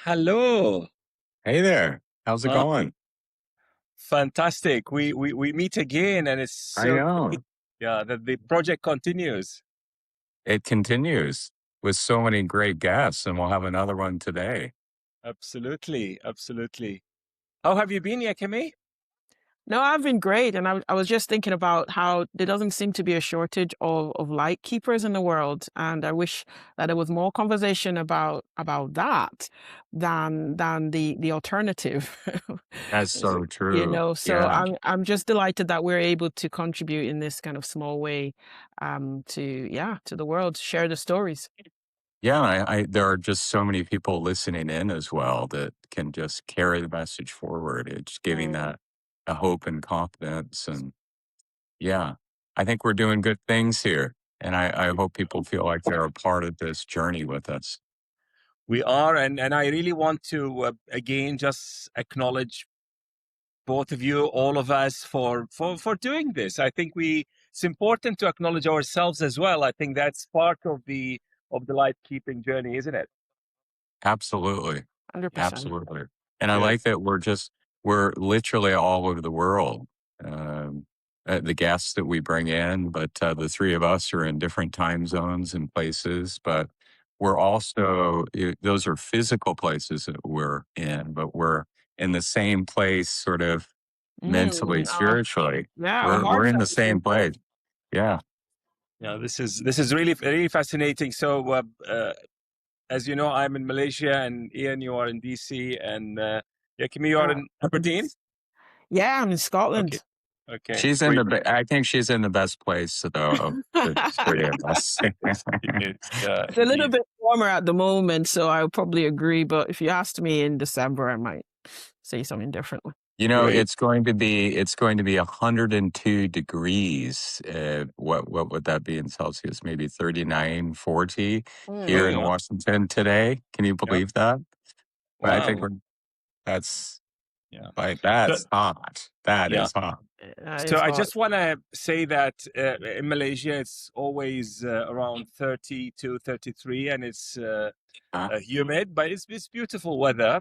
Hello. Hey there. How's it Uh, going? Fantastic. We meet again, and it's I so great. know. Yeah, that the project continues. It continues with so many great guests, and we'll have another one today. Absolutely, absolutely. How have you been, Yakemi? No, I've been great. And I was just thinking about how there doesn't seem to be a shortage of light keepers in the world. And I wish that there was more conversation about that than the alternative. That's so You true. know, so Yeah. I'm just delighted that we're able to contribute in this kind of small way to the world, share the stories. Yeah. There are just so many people listening in as well that can just carry the message forward. It's giving Mm. that a hope and confidence. And yeah, I think we're doing good things here. And I hope people feel like they're a part of this journey with us. We are, and I really want to again just acknowledge both of you, all of us, for doing this. I think it's important to acknowledge ourselves as well. I think that's part of the light keeping journey, isn't it? Absolutely. 100%. Absolutely. And I like Yes. that we're literally all over the world. Um, the guests that we bring in, but the three of us are in different time zones and places, but we're also, those are physical places that we're in, but we're in the same place, sort of mentally, spiritually. Yeah, our We're hearts in are the the same same place. place. Yeah. Yeah, this is really fascinating. So, as you know, I'm in Malaysia, and Ian, you are in DC, and Yakimi, you are in Aberdeen. Yeah, I'm in Okay, Scotland. okay, great. I think she's in the best place though of the three of us. It's, It's a little indeed. bit warmer at the moment, so I would probably agree. But if you asked me in December, I might say something differently. Great. It's going to be 102 degrees. What would that be in Celsius? Maybe 39, 40 Oh, here in wow. Washington today. Can you Yeah. believe that? But I think Wow. that's Yeah. So, that's hot. That yeah. is hot. So It's I hot. just want to say that in Malaysia, it's always around 30 to 33, and it's humid, but it's beautiful weather.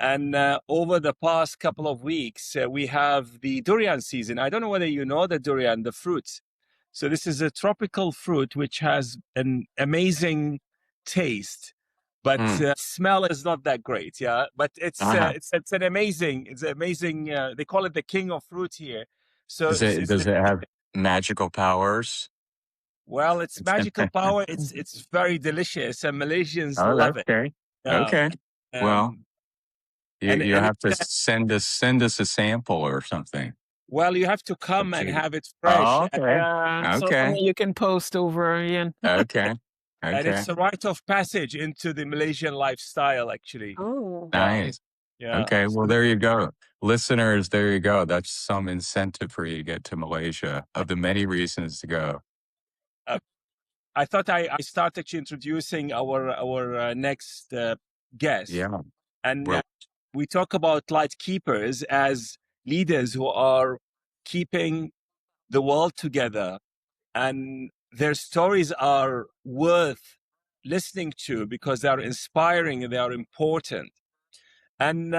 And over the past couple of weeks, we have the durian season. I don't know whether you know the durian, the fruit. So this is a tropical fruit which has an amazing taste, but Mm. smell is not that great. Yeah, but Uh-huh. it's an amazing. They call it the king of fruit here. So Does it have magical powers? well, it's magical power. It's very delicious, and Malaysians Oh, love it. okay. Yeah. Okay. Well, Um, you and have to send us a sample or something. well, you have to come and Okay. have it fresh, Oh, okay. So Okay. something you can post over, Ian. Okay. and Okay. it's a rite of passage into the Malaysian lifestyle. Actually, Oh. yeah, Nice. yeah. Okay. Well, there you go. Listeners, there you go. That's some incentive for you to get to Malaysia of the many reasons to go. I thought I start actually introducing our next guest, Yeah. and Well, we talk about light keepers as leaders who are keeping the world together, and their stories are worth listening to because they are inspiring and they are important. And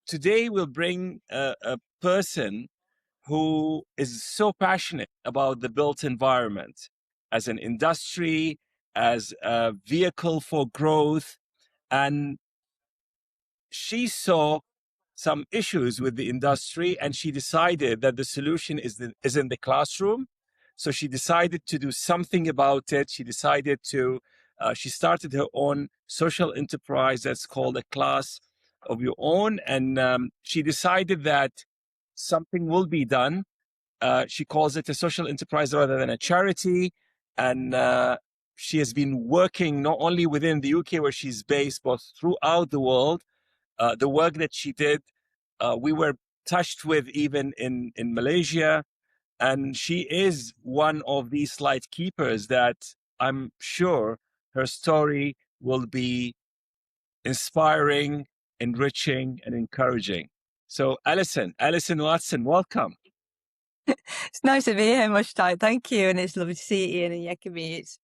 today we'll bring a person who is so passionate about the built environment as an industry, as a vehicle for growth. And she saw some issues with the industry, and she decided that the solution is in the classroom. So she decided to do something about it. She started her own social enterprise that's called A Class of Your Own. And she decided that something will be done. She calls it a social enterprise rather than a charity. And she has been working not only within the UK where she's based, but throughout the world. The work that she did, we were touched with even in Malaysia. And she is one of these light keepers that I'm sure her story will be inspiring, enriching, and encouraging. So, Alison Watson, welcome. It's nice to be here, Mushtaq. Thank you. And it's lovely to see Ian and Yakimi.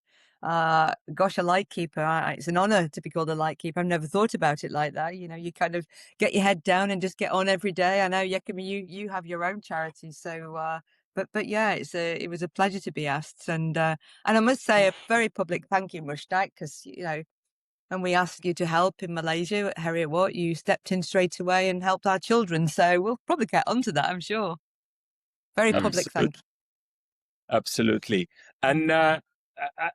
Gosh, a light keeper. It's an honor to be called a light keeper. I've never thought about it like that. You know, you kind of get your head down and just get on every day. I know, Yekimi, you have your own charity. So, but yeah, it was a pleasure to be asked. And I must say a very public thank you, Mushtaq, because, you know, when we asked you to help in Malaysia at Heriot Watt, you stepped in straight away and helped our children. So we'll probably get onto that, I'm sure. Very public thank you. Absolutely. And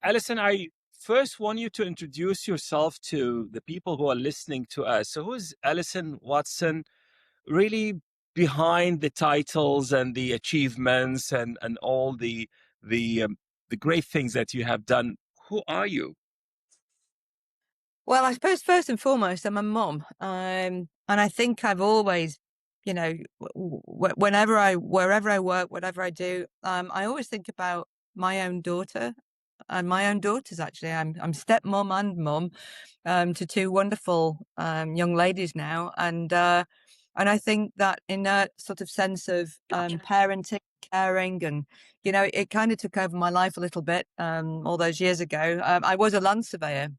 Alison, I first want you to introduce yourself to the people who are listening to us. So who's Alison Watson, really behind the titles and the achievements and all the great things that you have done? Who are you? Well, I suppose first and foremost, I'm a mom. And I think I've always, you know, wherever I work, whatever I do, I always think about my own daughter and my own daughters. Actually, I'm stepmom and mom to two wonderful young ladies now, and I think that in a sort of sense of parenting, caring, and you know, it kind of took over my life a little bit all those years ago. I was a land surveyor.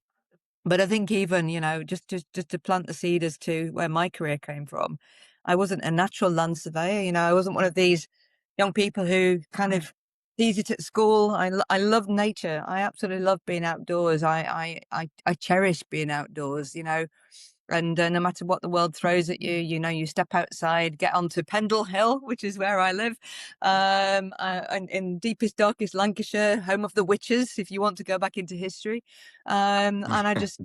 But I think even, you know, just to plant the seed as to where my career came from, I wasn't a natural land surveyor. You know, I wasn't one of these young people who kind of sees it at school. I love nature. I absolutely love being outdoors. I cherish being outdoors, you know. And no matter what the world throws at you, you know, you step outside, get onto Pendle Hill, which is where I live, and in deepest, darkest Lancashire, home of the witches, if you want to go back into history. And I'm just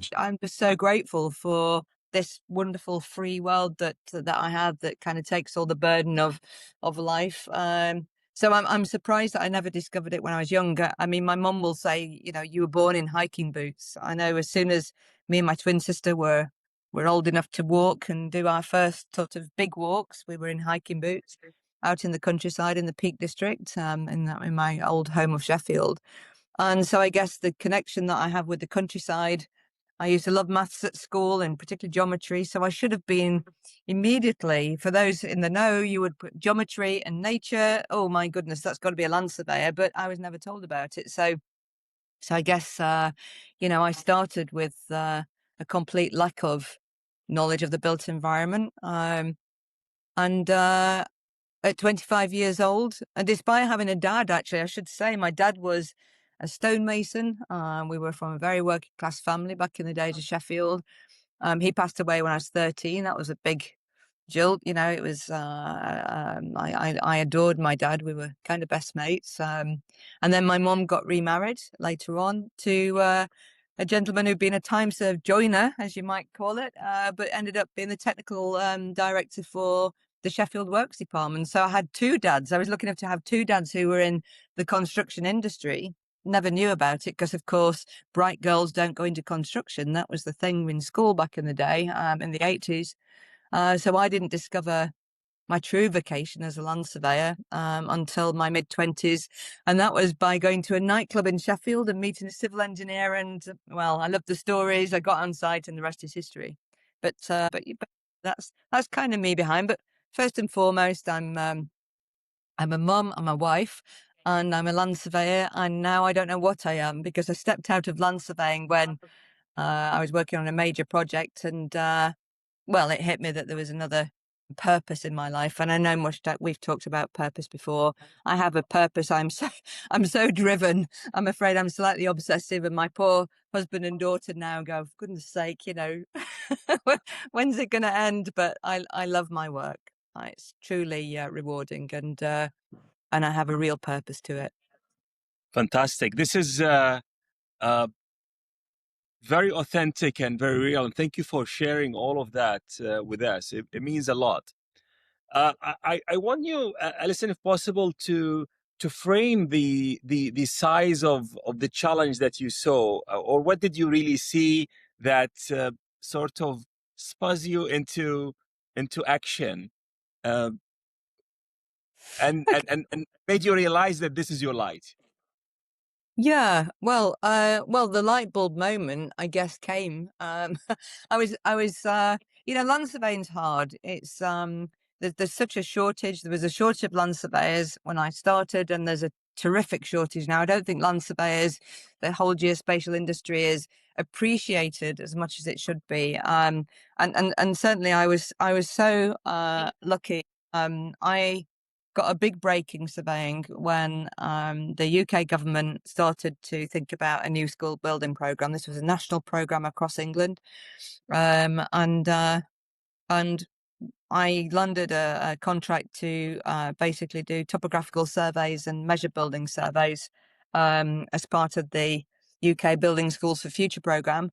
so grateful for this wonderful free world that I have that kind of takes all the burden of life. So I'm surprised that I never discovered it when I was younger. I mean, my mum will say, you know, you were born in hiking boots. I know as soon as me and my twin sister were old enough to walk and do our first sort of big walks, we were in hiking boots out in the countryside in the Peak District, in my old home of Sheffield. And so I guess the connection that I have with the countryside, I used to love maths at school and particularly geometry. So I should have been immediately, for those in the know, you would put geometry and nature. Oh my goodness, that's got to be a land surveyor, but I was never told about it. So I guess, you know, I started with a complete lack of knowledge of the built environment. And at 25 years old, and despite having a dad, actually, I should say, my dad was a stonemason. We were from a very working class family back in the days of Sheffield. He passed away when I was 13. That was a big jolt. You know, it was, I adored my dad. We were kind of best mates. And then my mom got remarried later on to a gentleman who'd been a time-served joiner, as you might call it, but ended up being the technical director for the Sheffield Works department. So I had two dads. I was lucky enough to have two dads who were in the construction industry. Never knew about it because, of course, bright girls don't go into construction. That was the thing in school back in the day, in the 80s. So I didn't discover my true vocation as a land surveyor until my mid-20s. And that was by going to a nightclub in Sheffield and meeting a civil engineer. And, well, I loved the stories. I got on site and the rest is history. But that's kind of me behind. But first and foremost, I'm a mum, I'm a wife, and I'm a land surveyor. And now I don't know what I am because I stepped out of land surveying when I was working on a major project. And, well, it hit me that there was another purpose in my life. And I know, Mushtaq, we've talked about purpose before. I have a purpose. I'm so driven. I'm afraid I'm slightly obsessive. And my poor husband and daughter now go, for goodness sake, you know, when's it going to end? But I love my work. It's truly rewarding, and I have a real purpose to it. Fantastic. This is very authentic and very real. And thank you for sharing all of that with us. It means a lot. I want you, Alison, if possible, to frame the size of the challenge that you saw, or what did you really see that sort of spurs you into action, and made you realize that this is your light. Yeah, well, the light bulb moment, I guess, came. I was, you know, land surveying's hard. It's there's such a shortage. There was a shortage of land surveyors when I started, and there's a terrific shortage now. I don't think land surveyors, the whole geospatial industry is appreciated as much as it should be. And certainly I was so lucky. I got a big break in surveying when the UK government started to think about a new school building programme. This was a national programme across England. And I landed a contract to basically do topographical surveys and measure building surveys as part of the UK Building Schools for Future programme.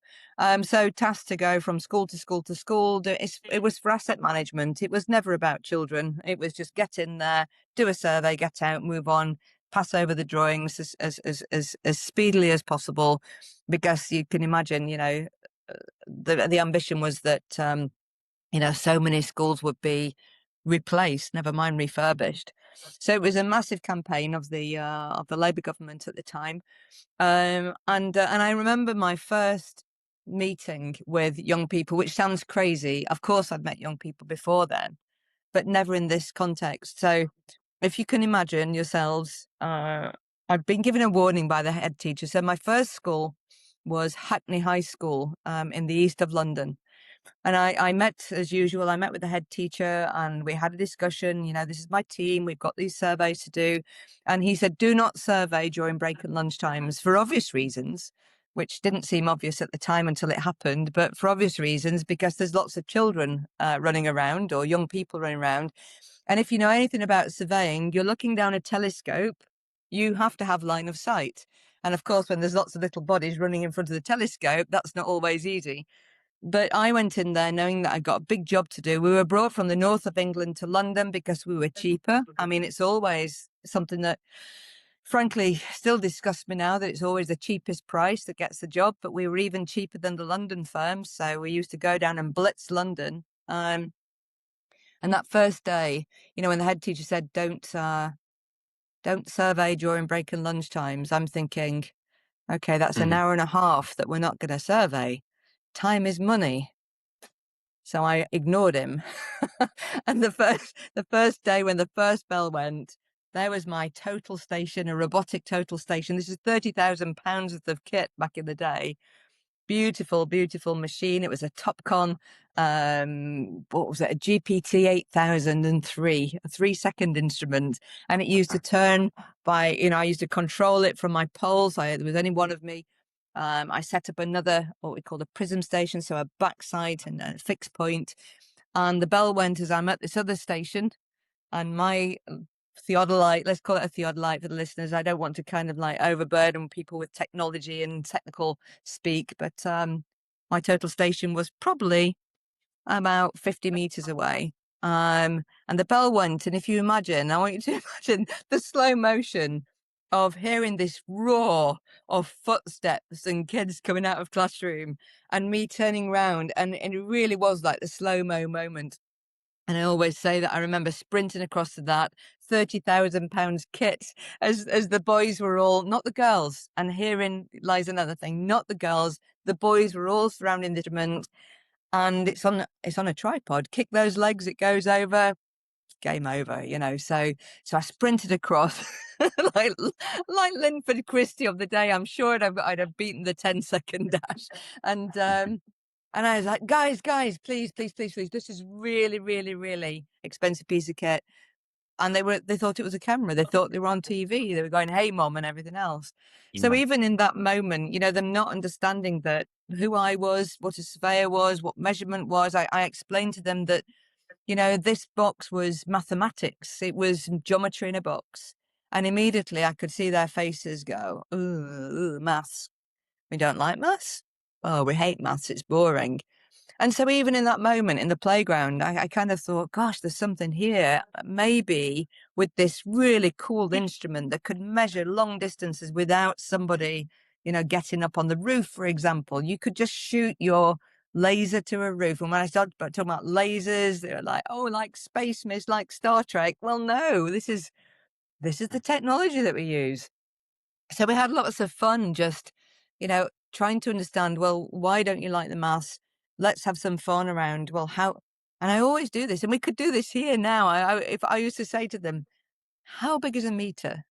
So tasked to go from school to school to school. It was for asset management. It was never about children. It was just get in there, do a survey, get out, move on, pass over the drawings as speedily as possible, because you can imagine, the ambition was that so many schools would be replaced, never mind refurbished. So it was a massive campaign of the Labour government at the time, and I remember my first meeting with young people, which sounds crazy. Of course, I'd met young people before then, but never in this context. So, if you can imagine yourselves, I'd been given a warning by the head teacher. So my first school was Hackney High School in the east of London. And I met, as usual, I met with the head teacher and we had a discussion. This is my team. We've got these surveys to do. And he said, do not survey during break and lunch times for obvious reasons, which didn't seem obvious at the time until it happened. But for obvious reasons, because there's lots of children running around or young people running around. And if you know anything about surveying, you're looking down a telescope, you have to have line of sight. And of course, when there's lots of little bodies running in front of the telescope, that's not always easy. But I went in there knowing that I got a big job to do. We were brought from the north of England to London because we were cheaper. I mean, it's always something that, frankly, still disgusts me now, that it's always the cheapest price that gets the job. But we were even cheaper than the London firms. So we used to go down and blitz London. And that first day, when the head teacher said, don't survey during break and lunch times, I'm thinking, okay, that's an hour and a half that we're not going to survey. Time is money. So I ignored him. And the first day when the first bell went, there was my total station, a robotic total station. This is £30,000 worth of kit back in the day. Beautiful, beautiful machine. It was a Topcon, what was it? A GPT 8003, a 3-second instrument. And it used to turn by, I used to control it from my poles. There was only one of me. I set up another, what we called a prism station, so a backside and a fixed point. And the bell went as I'm at this other station, and my theodolite, let's call it a theodolite for the listeners. I don't want to kind of like overburden people with technology and technical speak, but my total station was probably about 50 meters away. And the bell went, and if you imagine, I want you to imagine the slow motion of hearing this roar of footsteps and kids coming out of classroom and me turning around, and it really was like the slow-mo moment. And I always say that I remember sprinting across to that £30,000 kit as the boys were all, not the girls, and herein lies another thing, not the girls, the boys were all surrounding the instrument, and it's on a tripod. Kick those legs, it goes over, game over, So I sprinted across like Linford Christie of the day. I'm sure I'd have beaten the 10-second dash. And I was like, guys, please. This is really, really, really expensive piece of kit. And they thought it was a camera. They thought they were on TV. They were going, hey, mom, and everything else. Yeah. So even in that moment, them not understanding that who I was, what a surveyor was, what measurement was, I explained to them that, this box was mathematics. It was geometry in a box. And immediately I could see their faces go, ooh, maths. We don't like maths. Oh, we hate maths. It's boring. And so even in that moment in the playground, I kind of thought, gosh, there's something here. Maybe with this really cool instrument that could measure long distances without somebody, getting up on the roof, for example. You could just shoot your laser to a roof. And when I started talking about lasers, they were like, oh, like Space Mist, like Star Trek. Well, no, this is the technology that we use. So we had lots of fun just, trying to understand, well, why don't you like the maths? Let's have some fun around, well, how, and I always do this, and we could do this here now. If I used to say to them, how big is a meter?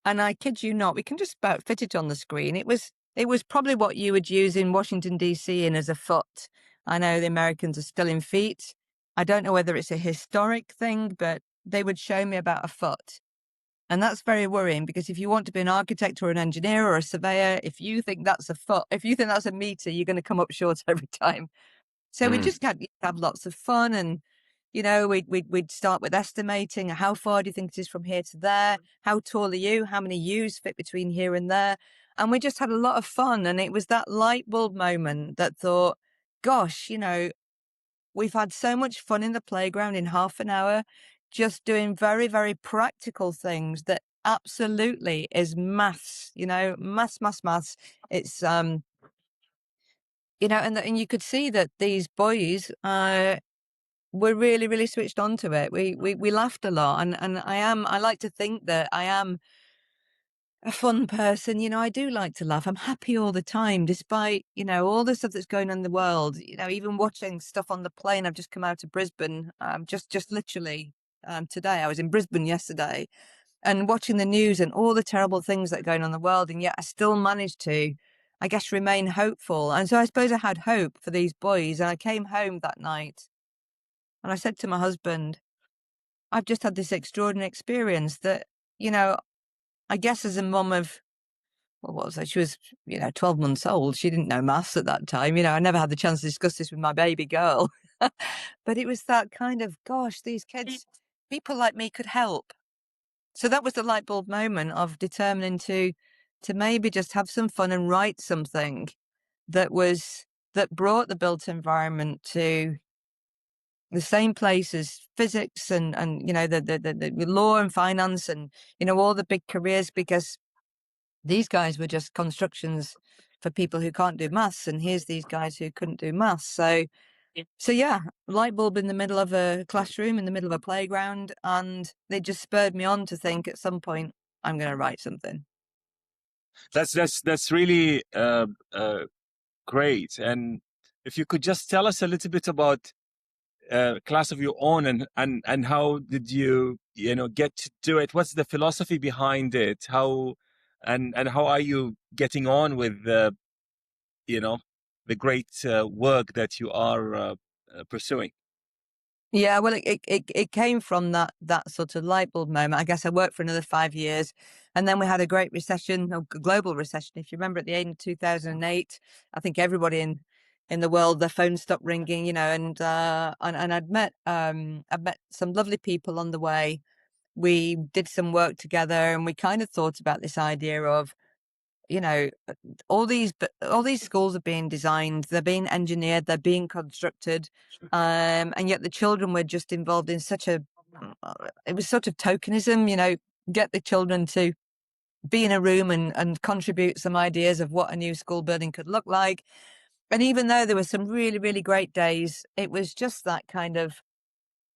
And I kid you not, we can just about fit it on the screen. It was probably what you would use in Washington, D.C. in as a foot. I know the Americans are still in feet. I don't know whether it's a historic thing, but they would show me about a foot. And that's very worrying, because if you want to be an architect or an engineer or a surveyor, if you think that's a foot, if you think that's a meter, you're going to come up short every time. So we just had have lots of fun, and we'd start with estimating. How far do you think it is from here to there? How tall are you? How many U's fit between here and there? And we just had a lot of fun. And it was that light bulb moment that thought, gosh, we've had so much fun in the playground in half an hour, just doing very, very practical things that absolutely is maths, maths. It's, and you could see that these boys, were really, really switched on to it. We laughed a lot, and I like to think that I am a fun person. I do like to laugh. I'm happy all the time, despite, all the stuff that's going on in the world. Even watching stuff on the plane. I've just come out of Brisbane, just literally today. I was in Brisbane yesterday, and watching the news and all the terrible things that are going on in the world, and yet I still managed to, I guess, remain hopeful. And so I suppose I had hope for these boys, and I came home that night. And I said to my husband, I've just had this extraordinary experience that, I guess as a mum of, well, what was I? She was, 12 months old. She didn't know maths at that time. I never had the chance to discuss this with my baby girl. But it was that kind of, gosh, these kids, people like me could help. So that was the light bulb moment of determining to maybe just have some fun and write something that brought the built environment to the same place as physics and the law and finance and all the big careers, because these guys were just constructions for people who can't do maths, and here's these guys who couldn't do maths. So yeah, light bulb in the middle of a classroom, in the middle of a playground, and they just spurred me on to think at some point I'm going to write something. That's really great. And if you could just tell us a little bit about class of your own, and how did you get to do it? What's the philosophy behind it? How and how are you getting on with the great work that you are pursuing? Yeah, well, it came from that sort of light bulb moment. I guess I worked for another 5 years, and then we had a great recession, a global recession. If you remember, at the end of 2008, I think everybody in the world, their phones stopped ringing, and I'd met some lovely people on the way. We did some work together, and we kind of thought about this idea of, all these schools are being designed, they're being engineered, they're being constructed, and yet the children were just involved in it was sort of tokenism, get the children to be in a room and contribute some ideas of what a new school building could look like. And even though there were some really, really great days, it was just that kind of,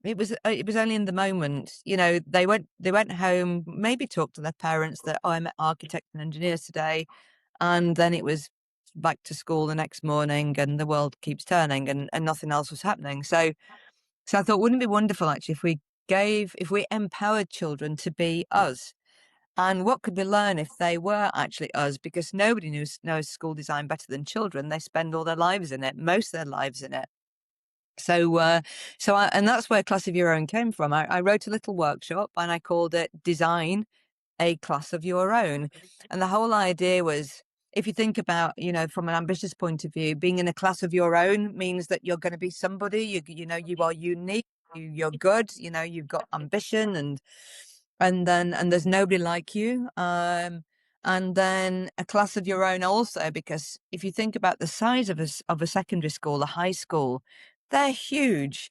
it was only in the moment. They went home, maybe talked to their parents that, oh, I met architects and engineers today, and then it was back to school the next morning, and the world keeps turning, and nothing else was happening. So I thought, wouldn't it be wonderful actually if we empowered children to be us? And what could we learn if they were actually us? Because nobody knows school design better than children. They spend all their lives in it, most of their lives in it. So and that's where Class of Your Own came from. I wrote a little workshop, and I called it Design a Class of Your Own. And the whole idea was, if you think about, from an ambitious point of view, being in a class of your own means that you're going to be somebody, you are unique, you're good, you've got ambition, and there's nobody like you. And then a class of your own also, because if you think about the size of a secondary school, a high school, they're huge.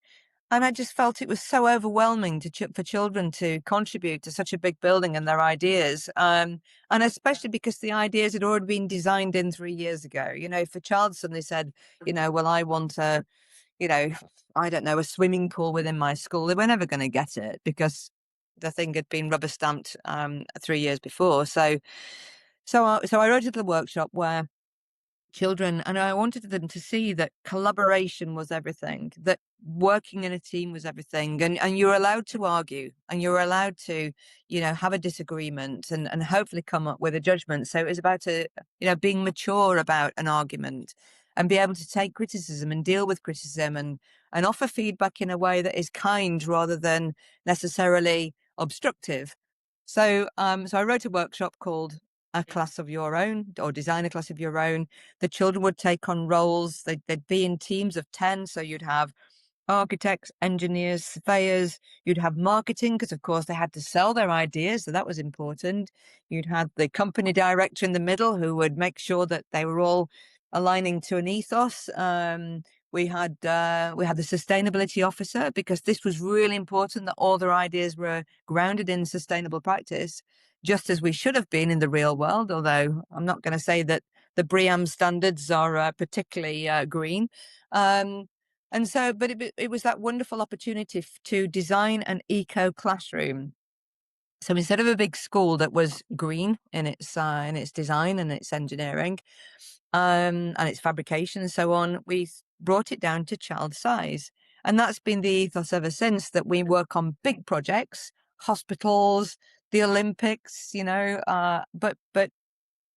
And I just felt it was so overwhelming for children to contribute to such a big building and their ideas. And especially because the ideas had already been designed in 3 years ago. If a child suddenly said, well, I want I don't know, a swimming pool within my school, they were never going to get it, because the thing had been rubber stamped 3 years before. So I wrote a little workshop where children, and I wanted them to see that collaboration was everything, that working in a team was everything, and you're allowed to argue, and you're allowed to, have a disagreement and hopefully come up with a judgment. So it was about being mature about an argument and be able to take criticism and deal with criticism and offer feedback in a way that is kind rather than necessarily obstructive. So I wrote a workshop called A Class of Your Own, or Design a Class of Your Own. The children would take on roles. They'd be in teams of 10. So you'd have architects, engineers, surveyors. You'd have marketing, because of course they had to sell their ideas, so that was important. You'd have the company director in the middle, who would make sure that they were all aligning to an ethos. We had the sustainability officer, because this was really important that all their ideas were grounded in sustainable practice, just as we should have been in the real world. Although I'm not going to say that the BREEAM standards are particularly green. And so, but it was that wonderful opportunity to design an eco classroom. So instead of a big school that was green in its design and its engineering, and its fabrication and so on, we brought it down to child size. And that's been the ethos ever since, that we work on big projects, hospitals, the Olympics, but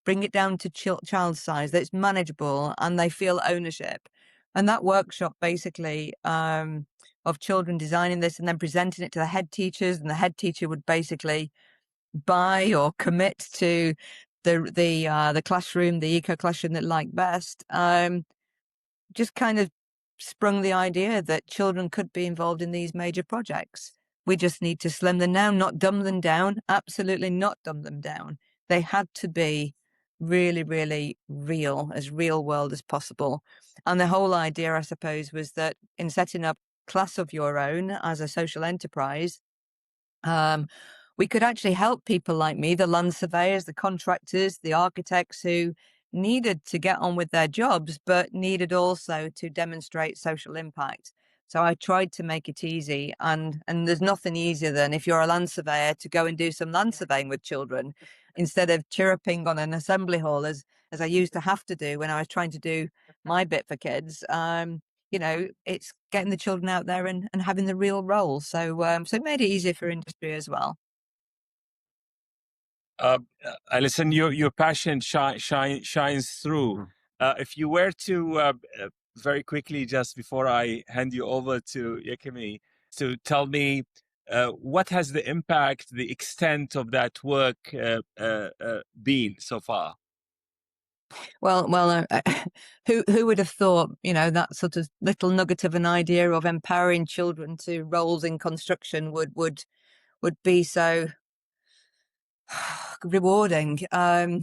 bring it down to child size, that it's manageable and they feel ownership. And that workshop basically of children designing this and then presenting it to the head teachers, and the head teacher would basically buy or commit to the classroom, the eco classroom that liked best, just kind of sprung the idea that children could be involved in these major projects. We just need to slim them down, not dumb them down, absolutely not dumb them down. They had to be really, really real, as real world as possible. And the whole idea, I suppose, was that in setting up Class of Your Own as a social enterprise, we could actually help people like me, the land surveyors, the contractors, the architects, who needed to get on with their jobs, but needed also to demonstrate social impact. So I tried to make it easy, and there's nothing easier than, if you're a land surveyor, to go and do some land surveying with children instead of chirruping on an assembly hall as I used to have to do when I was trying to do my bit for kids. It's getting the children out there and having the real role. So it made it easier for industry as well. Alison, your passion shines through. If you were to very quickly, just before I hand you over to Yekimi, to tell me what has the impact, the extent of that work been so far? Well, who would have thought, that sort of little nugget of an idea of empowering children to roles in construction would be so rewarding. I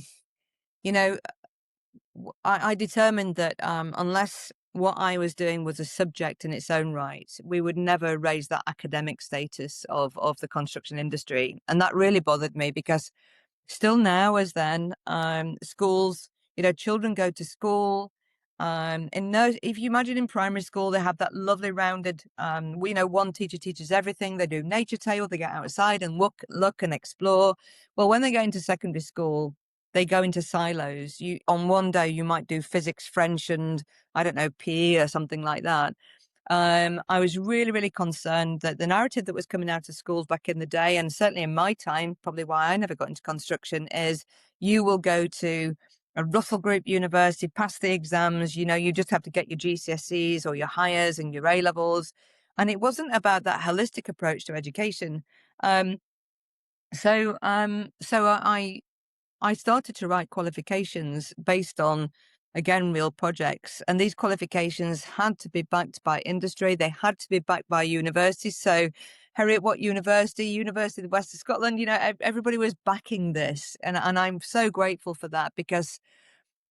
determined that unless what I was doing was a subject in its own right, we would never raise that academic status of the construction industry. And that really bothered me, because still now as then, schools, children go to school. If you imagine in primary school, they have that lovely rounded, one teacher teaches everything. They do nature tale, they get outside and look and explore. Well, when they go into secondary school, they go into silos. On one day you might do physics, French, and I don't know, PE or something like that. I was really, really concerned that the narrative that was coming out of schools back in the day, and certainly in my time, probably why I never got into construction, is you will go to a Russell Group university, pass the exams, you just have to get your GCSEs or your hires and your A-levels. And it wasn't about that holistic approach to education. So I started to write qualifications based on, again, real projects. And these qualifications had to be backed by industry. They had to be backed by universities. So, Harriet, what university? University of the West of Scotland, everybody was backing this. And I'm so grateful for that, because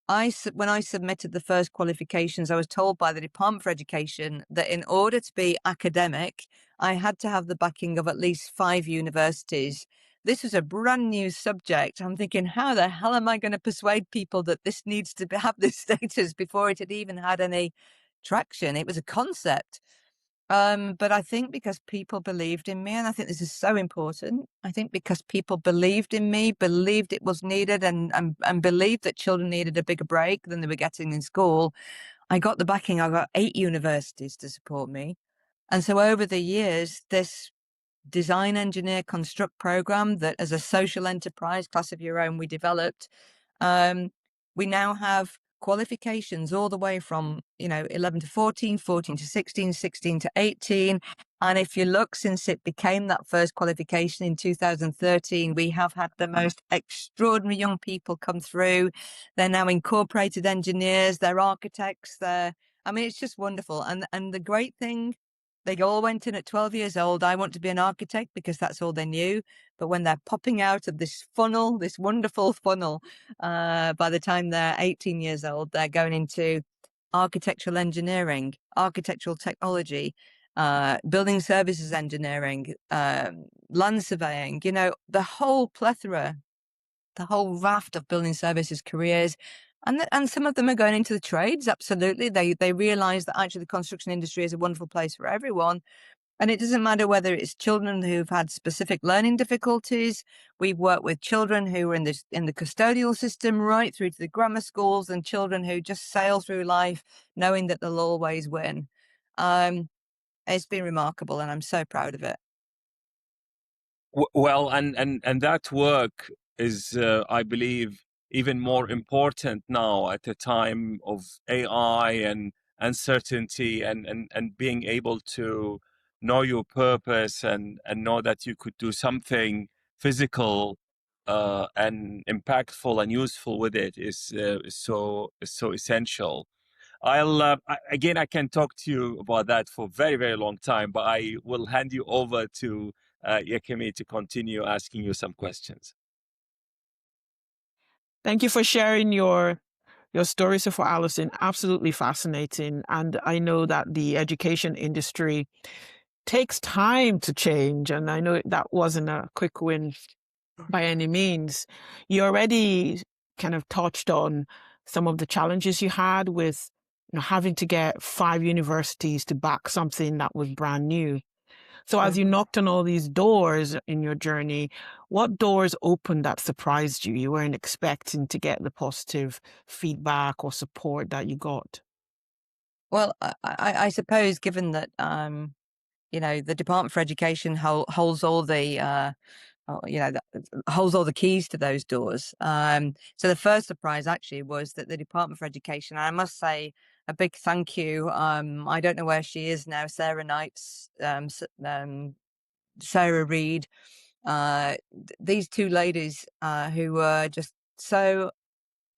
when I submitted the first qualifications, I was told by the Department for Education that in order to be academic, I had to have the backing of at least 5 universities. This was a brand new subject. I'm thinking, how the hell am I going to persuade people that this needs to have this status before it had even had any traction? It was a concept. But I think because people believed in me, and I think this is so important. I think because people believed in me, believed it was needed, and believed that children needed a bigger break than they were getting in school, I got the backing. I got 8 universities to support me. And so over the years, this design, engineer, construct program that as a social enterprise, class of your own, we developed, we now have qualifications all the way from 11 to 14, 14 to 16, 16 to 18. And if you look, since it became that first qualification in 2013, we have had the most extraordinary young people come through. They're now incorporated engineers, they're architects, it's just wonderful. And the great thing, they all went in at 12 years old. I want to be an architect because that's all they knew. But when they're popping out of this funnel, this wonderful funnel, by the time they're 18 years old, they're going into architectural engineering, architectural technology, building services engineering, land surveying, the whole plethora, the whole raft of building services careers. And some of them are going into the trades. Absolutely. They realize that actually the construction industry is a wonderful place for everyone. And it doesn't matter whether it's children who've had specific learning difficulties. We've worked with children who are in the custodial system, right through to the grammar schools, and children who just sail through life knowing that they'll always win. It's been remarkable, and I'm so proud of it. Well, and that work is, I believe, even more important now at a time of AI and uncertainty, and being able to know your purpose and know that you could do something physical and impactful and useful with it is so essential. Again, I can talk to you about that for a very, very long time, but I will hand you over to Yakemi to continue asking you some questions. Thank you for sharing your story so far, Alison. Absolutely fascinating. And I know that the education industry takes time to change. And I know that wasn't a quick win by any means. You already kind of touched on some of the challenges you had with having to get 5 universities to back something that was brand new. So as you knocked on all these doors in your journey, what doors opened that surprised you? You weren't expecting to get the positive feedback or support that you got. Well, I suppose given that, the Department for Education holds all the, holds all the keys to those doors. So the first surprise actually was that the Department for Education, and I must say a big thank you. I don't know where she is now, Sarah Knights, Sarah Reed, these two ladies who were just so,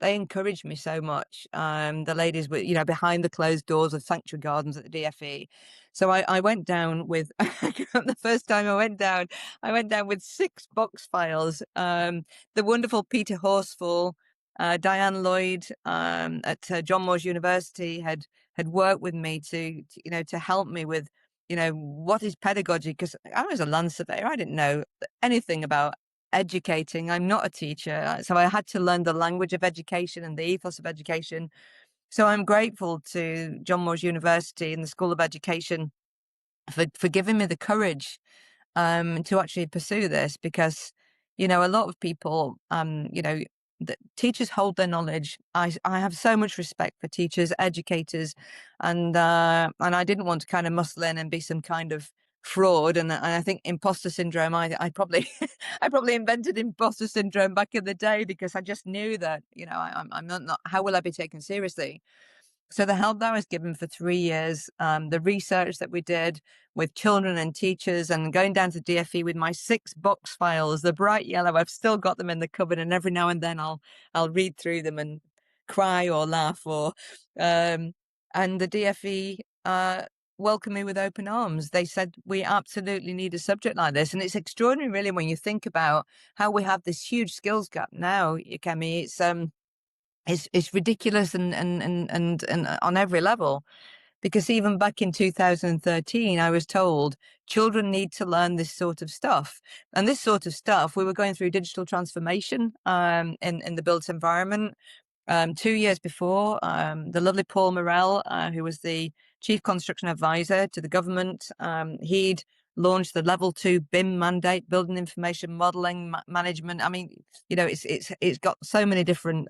they encouraged me so much. The ladies were, behind the closed doors of Sanctuary Gardens at the DFE. So I went down with, the first time I went down with 6 box files. The wonderful Peter Horsfall, Diane Lloyd at John Moores University had worked with me to help me with, what is pedagogy? Because I was a land surveyor. I didn't know anything about educating. I'm not a teacher. So I had to learn the language of education and the ethos of education. So I'm grateful to John Moores University and the School of Education for giving me the courage to actually pursue this, because, a lot of people, the teachers hold their knowledge. I have so much respect for teachers, educators, and I didn't want to kind of muscle in and be some kind of fraud. And I think imposter syndrome, I probably I probably invented imposter syndrome back in the day, because I just knew that, I'm not, how will I be taken seriously? So the help that I was given for 3 years, the research that we did with children and teachers, and going down to DFE with my 6 box files, the bright yellow, I've still got them in the cupboard, and every now and then I'll read through them and cry or laugh, and the DFE welcomed me with open arms. They said, we absolutely need a subject like this. And it's extraordinary, really, when you think about how we have this huge skills gap now, Kemi. It's ridiculous and on every level, because even back in 2013, I was told children need to learn this sort of stuff. And this sort of stuff, we were going through digital transformation in the built environment. 2 years before, the lovely Paul Morell, who was the chief construction advisor to the government. He'd launched the level 2 BIM mandate, building information modeling management. I mean, you know, it's got so many different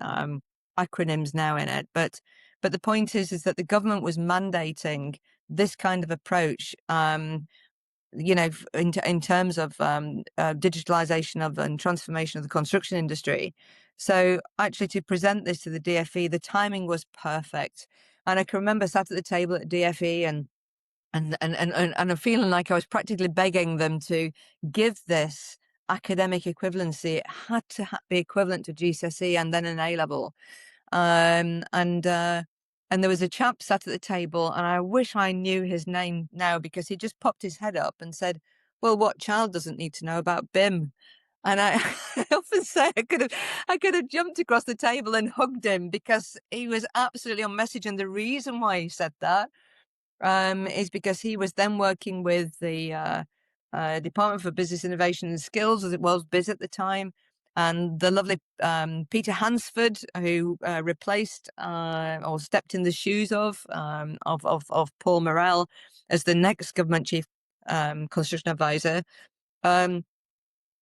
acronyms now in it, but the point is that the government was mandating this kind of approach, you know, in terms of digitalization of and transformation of the construction industry. So actually, to present this to the DFE, the timing was perfect. And I can remember sat at the table at DFE and I'm feeling like I was practically begging them to give this academic equivalency. It had to be equivalent to GCSE and then an A level. And there was a chap sat at the table, and I wish I knew his name now, because he just popped his head up and said, "Well, what child doesn't need to know about BIM?" And I, I often say I could have jumped across the table and hugged him, because he was absolutely on message. And the reason why he said that is because he was then working with the Department for Business Innovation and Skills, as it was BIS at the time, and the lovely Peter Hansford, who replaced or stepped in the shoes of Paul Morrell as the next government chief construction advisor.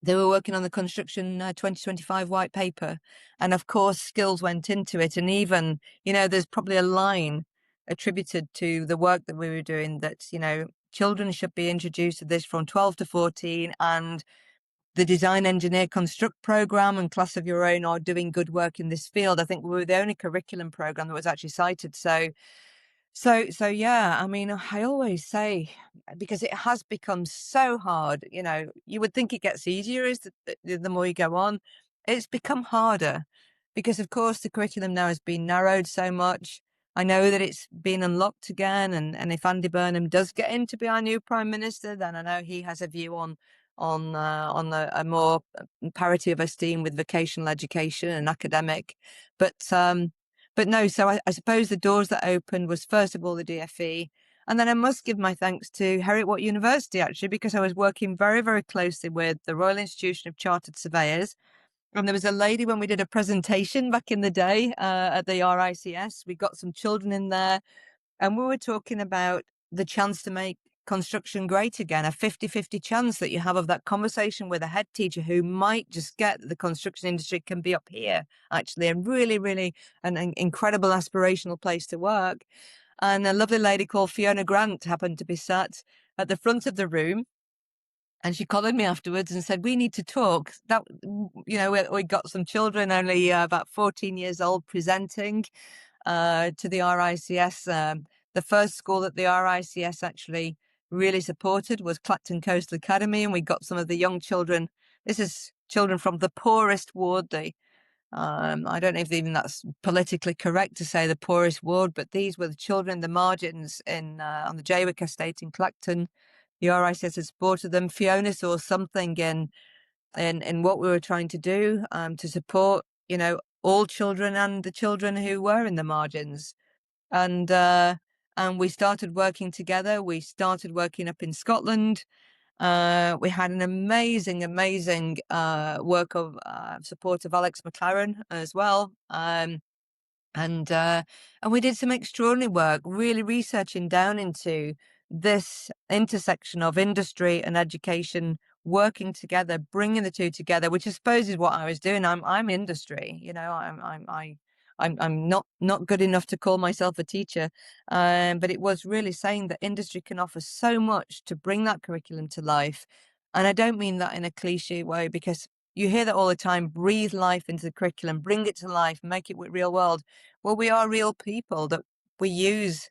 They were working on the construction 2025 white paper, and of course skills went into it. And even, you know, there's probably a line attributed to the work that we were doing that, you know, children should be introduced to this from 12 to 14, and the Design Engineer Construct program and Class of Your Own are doing good work in this field. I think we were the only curriculum program that was actually cited. So yeah, I mean, I always say, because it has become so hard, you know, you would think it gets easier as the more you go on. It's become harder because, of course, the curriculum now has been narrowed so much. I know that it's been unlocked again, and if Andy Burnham does get in to be our new Prime Minister, then I know he has a view on a more parity of esteem with vocational education and academic. But no, so I suppose the doors that opened was, first of all, the DFE. And then I must give my thanks to Heriot-Watt University, actually, because I was working very, very closely with the Royal Institution of Chartered Surveyors. And there was a lady, when we did a presentation back in the day at the RICS, we got some children in there, and we were talking about the chance to make construction great again, a 50-50 chance that you have of that conversation with a head teacher who might just get that the construction industry can be up here, actually, and really, really an incredible aspirational place to work. And a lovely lady called Fiona Grant happened to be sat at the front of the room, and she collared me afterwards and said, "We need to talk." That, you know, we got some children, only about 14 years old, presenting to the RICS. The first school that the RICS actually really supported was Clacton Coastal Academy, and we got some of the young children. This is children from the poorest ward. I don't know if even that's politically correct to say the poorest ward, but these were the children, the margins in on the Jaywick estate in Clacton. The RICS had supported them. Fiona saw something in what we were trying to do to support, you know, all children and the children who were in the margins. And we started working together. We started working up in Scotland. We had an amazing work of support of Alex McLaren as well. And we did some extraordinary work, really researching down into this intersection of industry and education, working together, bringing the two together, which I suppose is what I was doing. I'm industry, you know. I'm not good enough to call myself a teacher, but it was really saying that industry can offer so much to bring that curriculum to life. And I don't mean that in a cliche way, because you hear that all the time: breathe life into the curriculum, bring it to life, make it real world. Well, we are real people that we use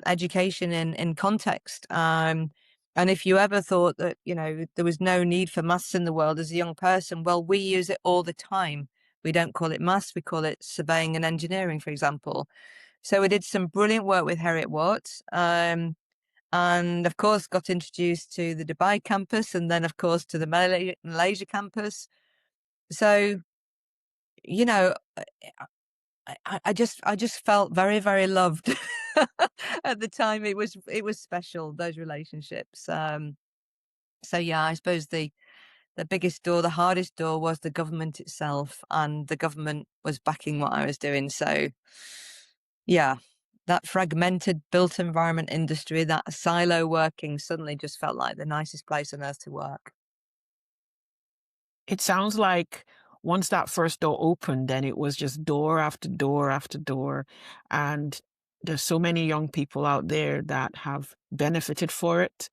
education in context. And if you ever thought that, you know, there was no need for maths in the world as a young person, well, we use it all the time. We don't call it maths, we call it surveying and engineering, for example. So we did some brilliant work with Heriot-Watt. And of course got introduced to the Dubai campus, and then of course to the Malaysia campus. So, you know, I just felt very, very loved at the time. It was special, those relationships. So yeah, I suppose the biggest door, the hardest door, was the government itself, and the government was backing what I was doing. So yeah, that fragmented built environment industry, that silo working suddenly just felt like the nicest place on earth to work. It sounds like once that first door opened, then it was just door after door after door. And there's so many young people out there that have benefited for it.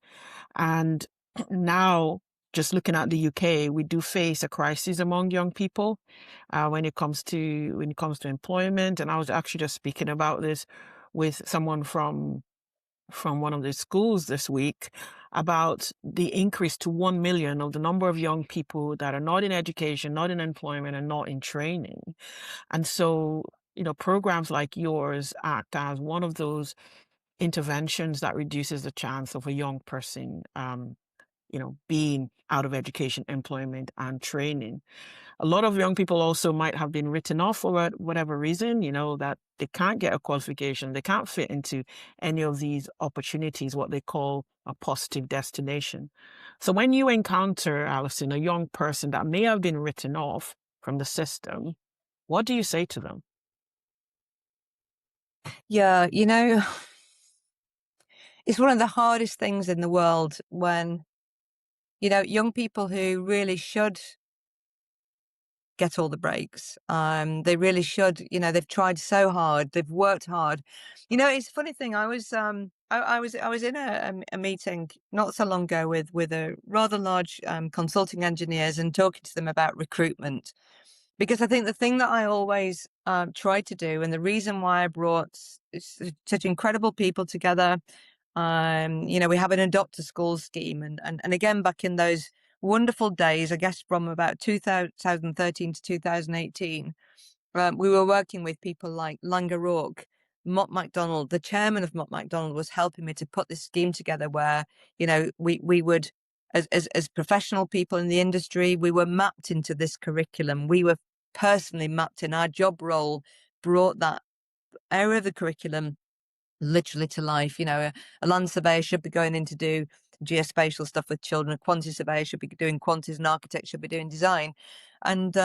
And now, just looking at the UK, we do face a crisis among young people when it comes to employment. And I was actually just speaking about this with someone from one of the schools this week about the increase to 1 million of the number of young people that are not in education, not in employment, and not in training. And so, programs like yours act as one of those interventions that reduces the chance of a young person, being out of education, employment, and training. A lot of young people also might have been written off for whatever reason, that they can't get a qualification, they can't fit into any of these opportunities, what they call a positive destination. So when you encounter, Alison, a young person that may have been written off from the system, what do you say to them? Yeah, it's one of the hardest things in the world when, young people who really should get all the breaks. They really should, they've tried so hard, they've worked hard. It's a funny thing. I was in a meeting not so long ago with a rather large consulting engineers and talking to them about recruitment. Because I think the thing that I always try to do, and the reason why I brought such incredible people together, we have an adopt a school scheme, and again, back in those wonderful days, I guess from about 2013 to 2018, we were working with people like Langer Rourke, Mott MacDonald. The chairman of Mott MacDonald was helping me to put this scheme together where, we would, as professional people in the industry, we were mapped into this curriculum. We were personally mapped in. Our job role brought that area of the curriculum literally to life. A land surveyor should be going in to do geospatial stuff with children. A quantity surveyor should be doing quantities, and architect should be doing design. And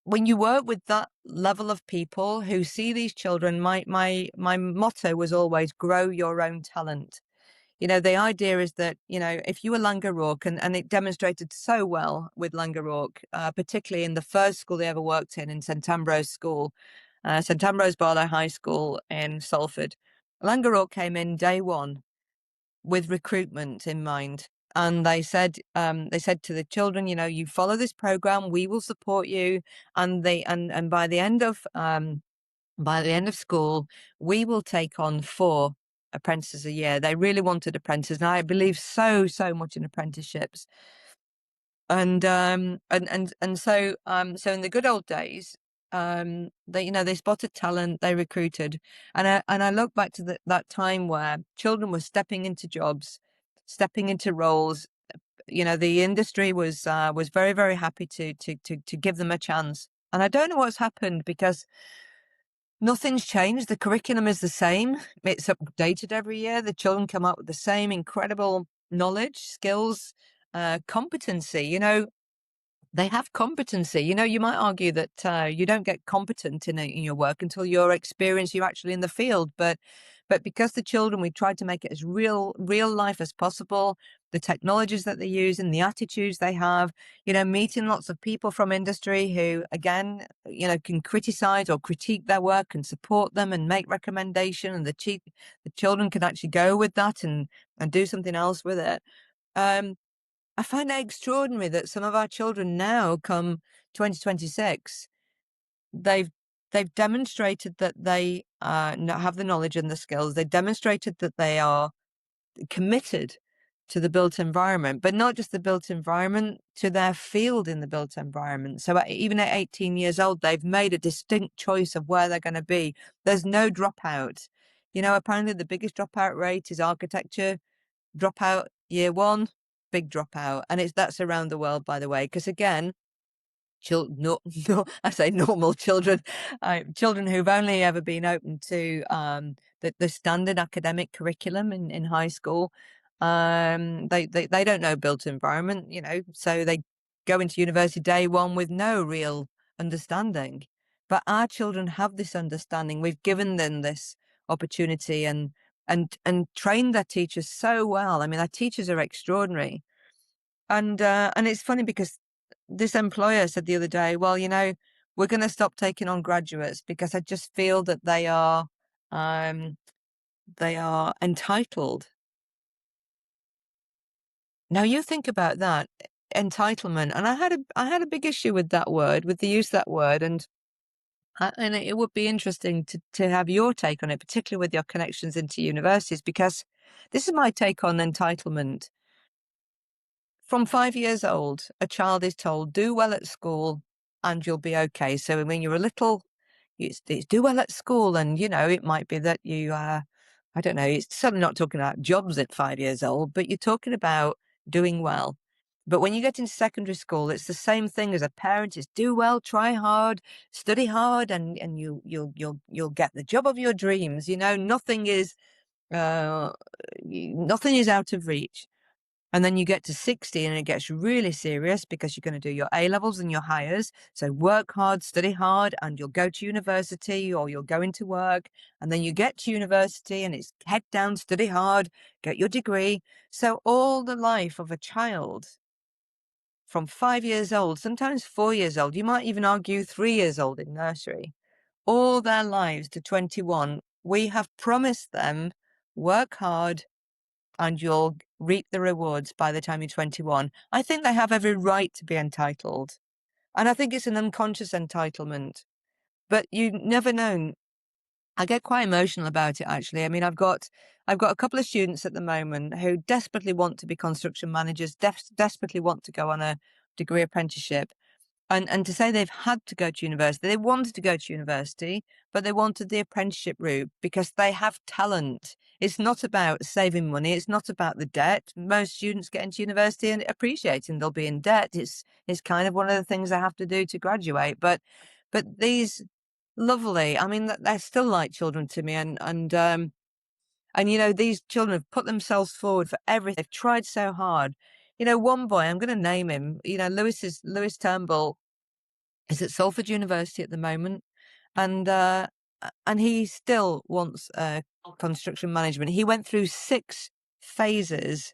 when you work with that level of people who see these children, my motto was always grow your own talent. The idea is that, if you were Langer Rourke, and it demonstrated so well with Langer Rourke, particularly in the first school they ever worked in St Ambrose School, St Ambrose Barlow High School in Salford. Langer Rourke came in day one with recruitment in mind. And they said to the children, you follow this program, we will support you. And by the end of school, we will take on 4 apprentices a year. They really wanted apprentices, and I believe so much in apprenticeships. And so in the good old days, they spotted talent, they recruited, and I look back to that time where children were stepping into jobs, stepping into roles. The industry was very, very happy to give them a chance. And I don't know what's happened, because nothing's changed. The curriculum is the same. It's updated every year. The children come up with the same incredible knowledge, skills, competency. They have competency. You might argue that you don't get competent in your work until you're experienced, you're actually in the field. But because the children, we tried to make it as real life as possible. The technologies that they use and the attitudes they have, meeting lots of people from industry who, again, can criticize or critique their work and support them and make recommendation, and the children can actually go with that and do something else with it. I find it extraordinary that some of our children now, come 2026, they've demonstrated that they have the knowledge and the skills. They've demonstrated that they are committed to the built environment, but not just the built environment, to their field in the built environment. So even at 18 years old, they've made a distinct choice of where they're going to be. There's no dropout. Apparently the biggest dropout rate is architecture. Dropout year 1, big dropout. And that's around the world, by the way, because again, I say normal children, children who've only ever been open to the standard academic curriculum in high school. They don't know built environment, so they go into university day 1 with no real understanding. But our children have this understanding. We've given them this opportunity and trained their teachers so well. I mean, our teachers are extraordinary. And it's funny because this employer said the other day, well, you know, we're going to stop taking on graduates because I just feel that they are entitled. Now you think about that, entitlement, and I had a big issue with that word, with the use of that word, and it would be interesting to have your take on it, particularly with your connections into universities, because this is my take on entitlement. From 5 years old, a child is told, do well at school and you'll be okay. So when you're a little, it's do well at school, and, you know, it might be that you, I don't know, it's certainly not talking about jobs at 5 years old, but you're talking about doing well. But when you get into secondary school, it's the same thing as a parent. It's do well, try hard, study hard, and you'll get the job of your dreams. You know, nothing is out of reach. And then you get to 60 and it gets really serious because you're going to do your A-levels and your higher. So work hard, study hard, and you'll go to university or you'll go into work. And then you get to university and it's head down, study hard, get your degree. So all the life of a child from 5 years old, sometimes 4 years old, you might even argue 3 years old in nursery, all their lives to 21, we have promised them work hard, and you'll reap the rewards by the time you're 21. I think they have every right to be entitled. And I think it's an unconscious entitlement. But you never know. I get quite emotional about it, actually. I mean, I've got a couple of students at the moment who desperately want to be construction managers, desperately want to go on a degree apprenticeship. And to say they've had to go to university, they wanted to go to university, but they wanted the apprenticeship route because they have talent. It's not about saving money. It's not about the debt. Most students get into university and appreciating they'll be in debt. It's kind of one of the things they have to do to graduate. But these lovely, I mean, they're still like children to me. And you know, these children have put themselves forward for everything. They've tried so hard. You know, one boy, I'm going to name him, you know, Lewis Turnbull is at Salford University at the moment, and he still wants construction management. He went through 6 phases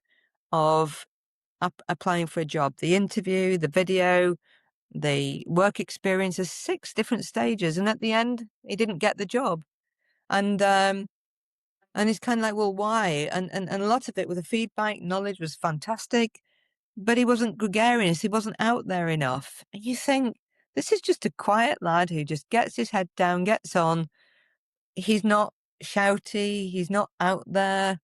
of applying for a job: the interview, the video, the work experience. There's 6 different stages, and at the end, he didn't get the job. And it's kind of like, well, why? And a lot of it with the feedback, knowledge was fantastic, but he wasn't gregarious. He wasn't out there enough. And you think, this is just a quiet lad who just gets his head down, gets on. He's not shouty. He's not out there.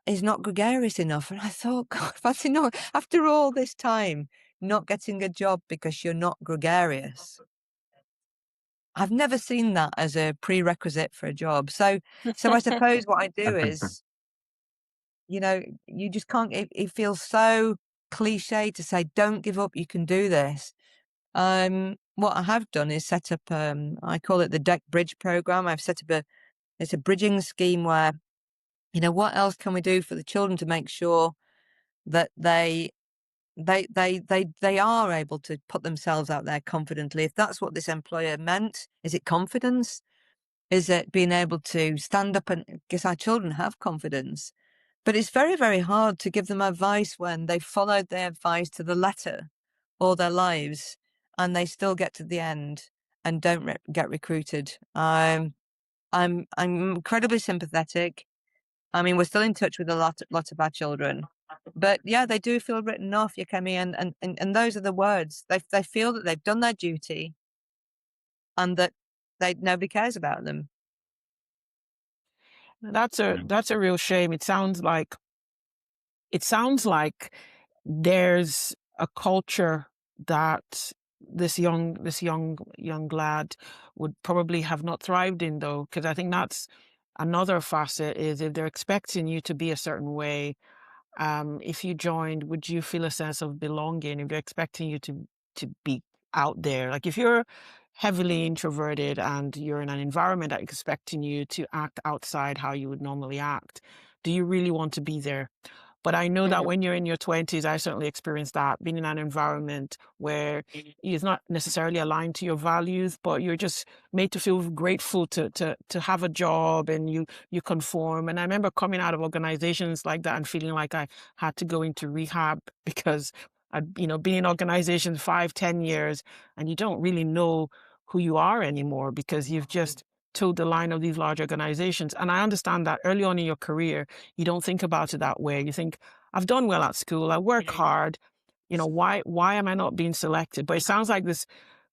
He's not gregarious enough. And I thought, God, fancy not, after all this time, not getting a job because you're not gregarious. I've never seen that as a prerequisite for a job. So I suppose what I do is, you know, you just can't, it feels so cliche to say, don't give up, you can do this. What I have done is set up, I call it the Deck Bridge program. I've set up it's a bridging scheme where, you know, what else can we do for the children to make sure that they are able to put themselves out there confidently. If that's what this employer meant, is it confidence? Is it being able to stand up and, because our children have confidence, but it's very, very hard to give them advice when they've followed their advice to the letter all their lives and they still get to the end and don't get recruited. I'm incredibly sympathetic. I mean, we're still in touch with a lot of our children, but yeah, they do feel written off, Yakemi, and those are the words. They feel that they've done their duty and that nobody cares about them. That's a real shame. It sounds like there's a culture that this young lad would probably have not thrived in, though, because I think that's another facet, is if they're expecting you to be a certain way, if you joined, would you feel a sense of belonging? If they're expecting you to be out there, like if you're heavily introverted and you're in an environment that's expecting you to act outside how you would normally act, do you really want to be there? But I know that when you're in your 20s, I certainly experienced that, being in an environment where it's not necessarily aligned to your values, but you're just made to feel grateful to have a job, and you conform. And I remember coming out of organizations like that and feeling like I had to go into rehab because I'd been in organizations 5-10 years, and you don't really know who you are anymore because you've just towed the line of these large organizations. And I understand that early on in your career, you don't think about it that way. You think, I've done well at school, I work hard, why am I not being selected? But it sounds like this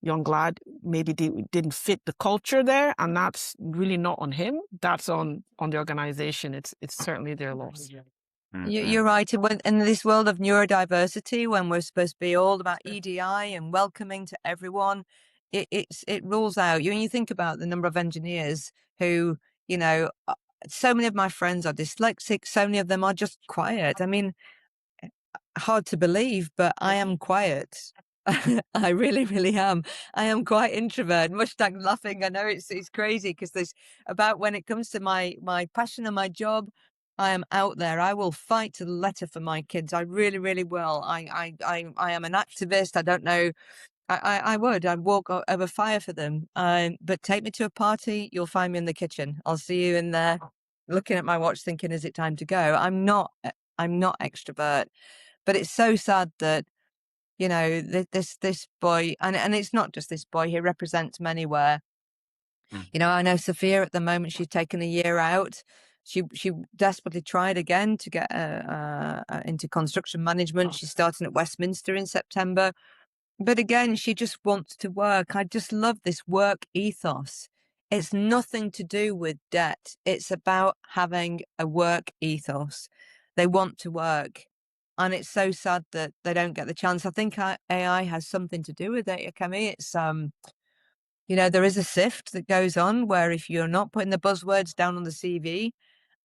young lad maybe didn't fit the culture there, and that's really not on him. That's on the organization. It's certainly their loss. You're right. In this world of neurodiversity, when we're supposed to be all about EDI and welcoming to everyone, it rules out you. And you think about the number of engineers who, so many of my friends are dyslexic. So many of them are just quiet. I mean, hard to believe, but I am quiet. I really, really am. I am quite introvert. Mushtaq laughing. I know it's crazy because when it comes to my passion and my job, I am out there. I will fight to the letter for my kids. I really, really will. I am an activist. I don't know. I'd walk over fire for them. But take me to a party, you'll find me in the kitchen. I'll see you in there, looking at my watch, thinking, is it time to go? I'm not extrovert, but it's so sad that, this boy, and it's not just this boy, he represents many where, I know Sophia at the moment, she's taken a year out. She desperately tried again to get into construction management. She's starting at Westminster in September. But again, she just wants to work. I just love this work ethos. It's nothing to do with debt. It's about having a work ethos. They want to work. And it's so sad that they don't get the chance. I think AI has something to do with it, Kemi. It's, there is a sift that goes on where if you're not putting the buzzwords down on the CV,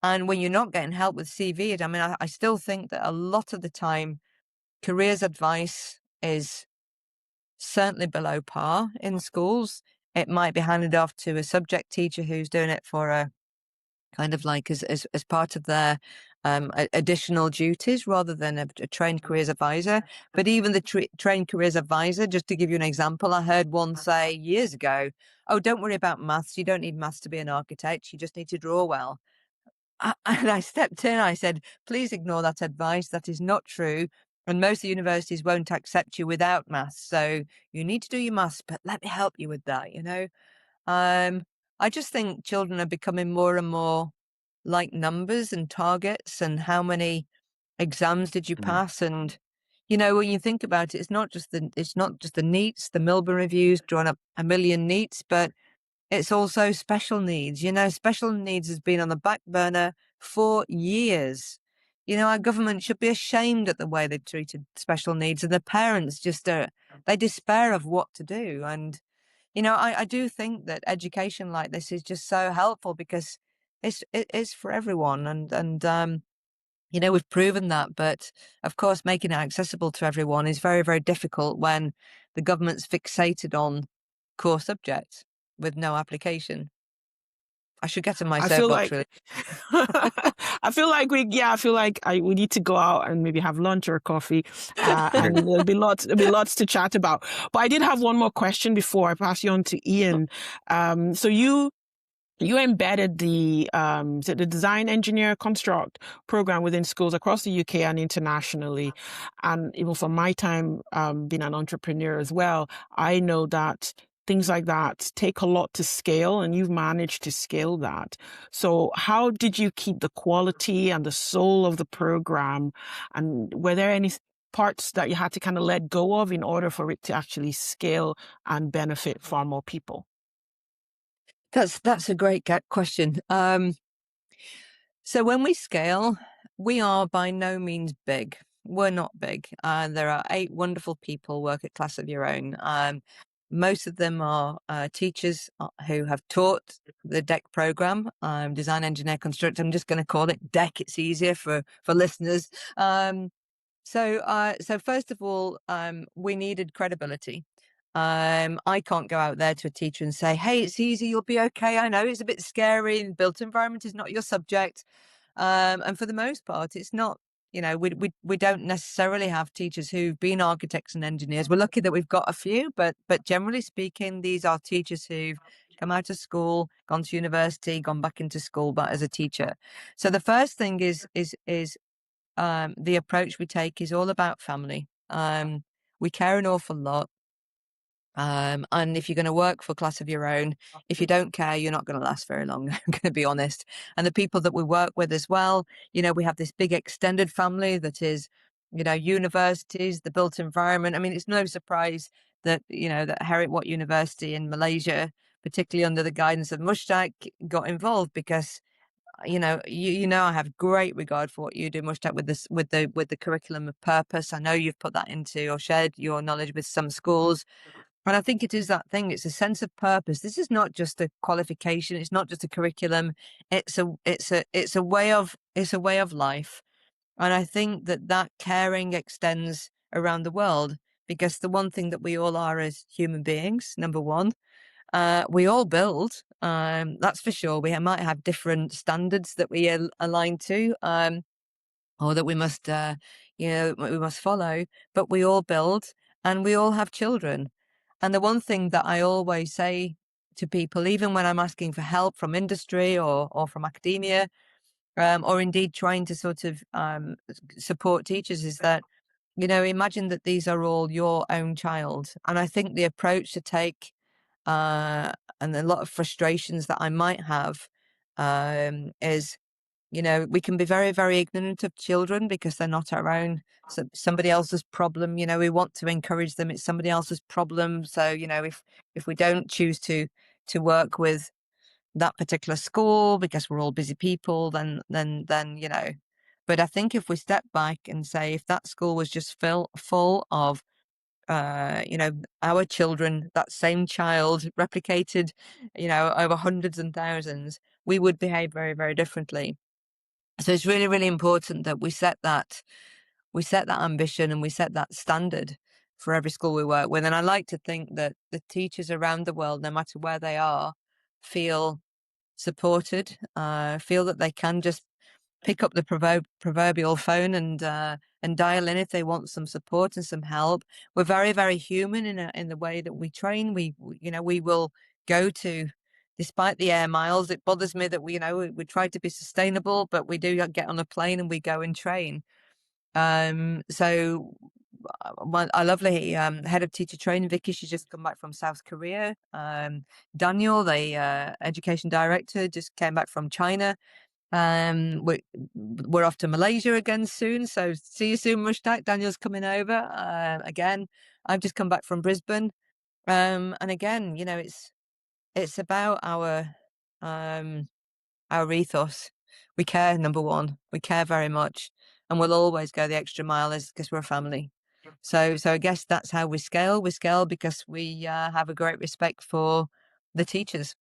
and when you're not getting help with CV, I mean, I still think that a lot of the time, careers advice is certainly below par in schools. It might be handed off to a subject teacher who's doing it for a kind of like as part of their additional duties rather than a trained careers advisor. But even the trained careers advisor, just to give you an example, I heard one say years ago, oh, don't worry about maths. You don't need maths to be an architect. You just need to draw well. And I stepped in, I said, please ignore that advice. That is not true. And most of the universities won't accept you without maths. So you need to do your maths, but let me help you with that, I just think children are becoming more and more like numbers and targets and how many exams did you pass? And, when you think about it, it's not just the NEETs, the Milburn reviews, drawing up a million NEETs, but it's also special needs. Special needs has been on the back burner for years. Our government should be ashamed at the way they've treated special needs, and the parents just they despair of what to do. And, I do think that education like this is just so helpful because it's for everyone. And we've proven that. But of course, making it accessible to everyone is very, very difficult when the government's fixated on core subjects with no application. I should get in my soapbox, really. I feel like we need to go out and maybe have lunch or coffee, and there'll be lots to chat about. But I did have one more question before I pass you on to Ian. So you embedded the design engineer construct program within schools across the UK and internationally. And even from my time being an entrepreneur as well, I know that things like that take a lot to scale, and you've managed to scale that. So how did you keep the quality and the soul of the program? And were there any parts that you had to kind of let go of in order for it to actually scale and benefit far more people? That's a great question. So when we scale, we are by no means big. We're not big. There are 8 wonderful people work at Class of Your Own. Most of them are teachers who have taught the DEC program, Design, Engineer, Construct. I'm just going to call it DEC. It's easier for listeners. So first of all, we needed credibility. I can't go out there to a teacher and say, hey, it's easy, you'll be okay. I know it's a bit scary and built environment is not your subject. And for the most part, it's not we don't necessarily have teachers who've been architects and engineers. We're lucky that we've got a few, but generally speaking, these are teachers who've come out of school, gone to university, gone back into school, but as a teacher. So the first thing is the approach we take is all about family. We care an awful lot. And if you're going to work for a class of your own, if you don't care, you're not going to last very long. I'm going to be honest. And the people that we work with as well, we have this big extended family that is, universities, the built environment. I mean, it's no surprise that, that Heriot-Watt University in Malaysia, particularly under the guidance of Mushtaq, got involved because I have great regard for what you do, Mushtaq, with the curriculum of purpose. I know you've put that into or shared your knowledge with some schools. And I think it is that thing. It's a sense of purpose. This is not just a qualification. It's not just a curriculum. It's a way of life. And I think that caring extends around the world, because the one thing that we all are as human beings, number one, we all build. That's for sure. We might have different standards that we align to, or that we must follow. But we all build, and we all have children. And the one thing that I always say to people, even when I'm asking for help from industry or from academia, or indeed trying to sort of support teachers, is that, imagine that these are all your own child. And I think the approach to take, and a lot of frustrations that I might have, is, we can be very, very ignorant of children because they're not our own. So somebody else's problem, we want to encourage them. It's somebody else's problem. So, if we don't choose to work with that particular school because we're all busy people, then, but I think if we step back and say, if that school was just full of, our children, that same child replicated, over hundreds and thousands, we would behave very, very differently. So it's really, really important that we set that ambition and we set that standard for every school we work with. And I like to think that the teachers around the world, no matter where they are, feel supported, feel that they can just pick up the proverbial phone and dial in if they want some support and some help. We're very, very human in the way that we train. We will go to, despite the air miles, it bothers me that we try to be sustainable, but we do get on a plane and we go and train. So our lovely head of teacher training, Vicky, she's just come back from South Korea. Daniel, the education director, just came back from China. We're off to Malaysia again soon, so see you soon, Mushtaq. Daniel's coming over again. I've just come back from Brisbane, and again, it's about our ethos. We care, number one. We care very much, and we'll always go the extra mile because we're a family. So I guess that's how we scale. We scale because we have a great respect for the teachers.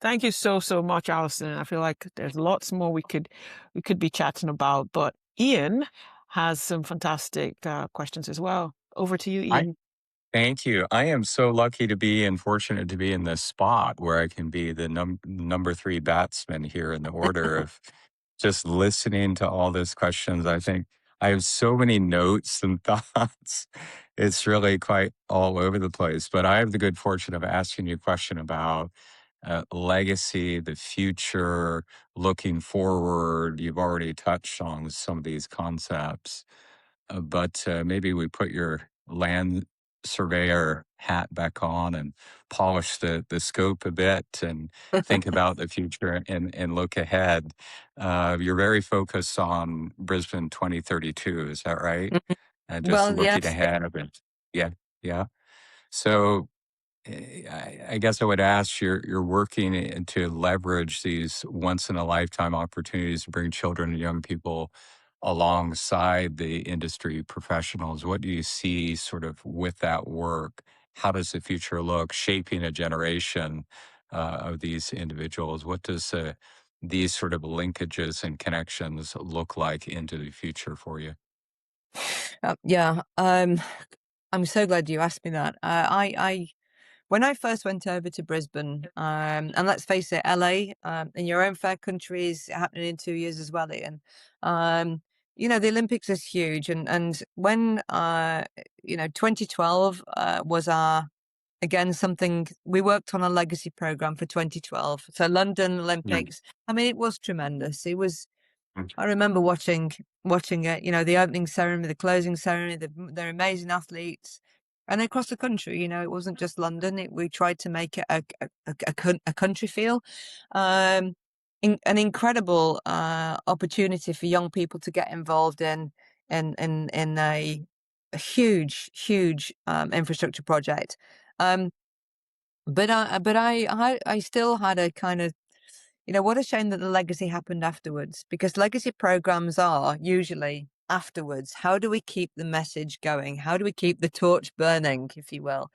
Thank you so much, Alison. I feel like there's lots more we could be chatting about, but Ian has some fantastic questions as well. Over to you, Ian. Thank you. I am so lucky to be and fortunate to be in this spot where I can be the number 3 batsman here in the order of just listening to all these questions. I think I have so many notes and thoughts. It's really quite all over the place. But I have the good fortune of asking you a question about legacy, the future, looking forward. You've already touched on some of these concepts. But maybe we put your land surveyor hat back on and polish the scope a bit and think about the future and look ahead. You're very focused on Brisbane 2032, is that right? And just Well, looking yes. ahead of it. Yeah, yeah. So I guess I would ask, you're working to leverage these once in a lifetime opportunities to bring children and young people alongside the industry professionals. What do you see sort of with that work? How does the future look, shaping a generation of these individuals? What does these sort of linkages and connections look like into the future for you? Yeah. I'm so glad you asked me that. when I first went over to Brisbane, and let's face it, LA, in your own fair country is happening in 2 years as well, Ian. The Olympics is huge. And when, 2012 was again, something we worked on a legacy program for 2012. So London Olympics, I mean, it was tremendous. It was, I remember watching it, the opening ceremony, the closing ceremony, their amazing athletes. And across the country, it wasn't just London. We tried to make it a country feel. An incredible opportunity for young people to get involved in a huge infrastructure project. But I still had a kind of, what a shame that the legacy happened afterwards, because legacy programs are usually afterwards. How do we keep the message going? How do we keep the torch burning, if you will?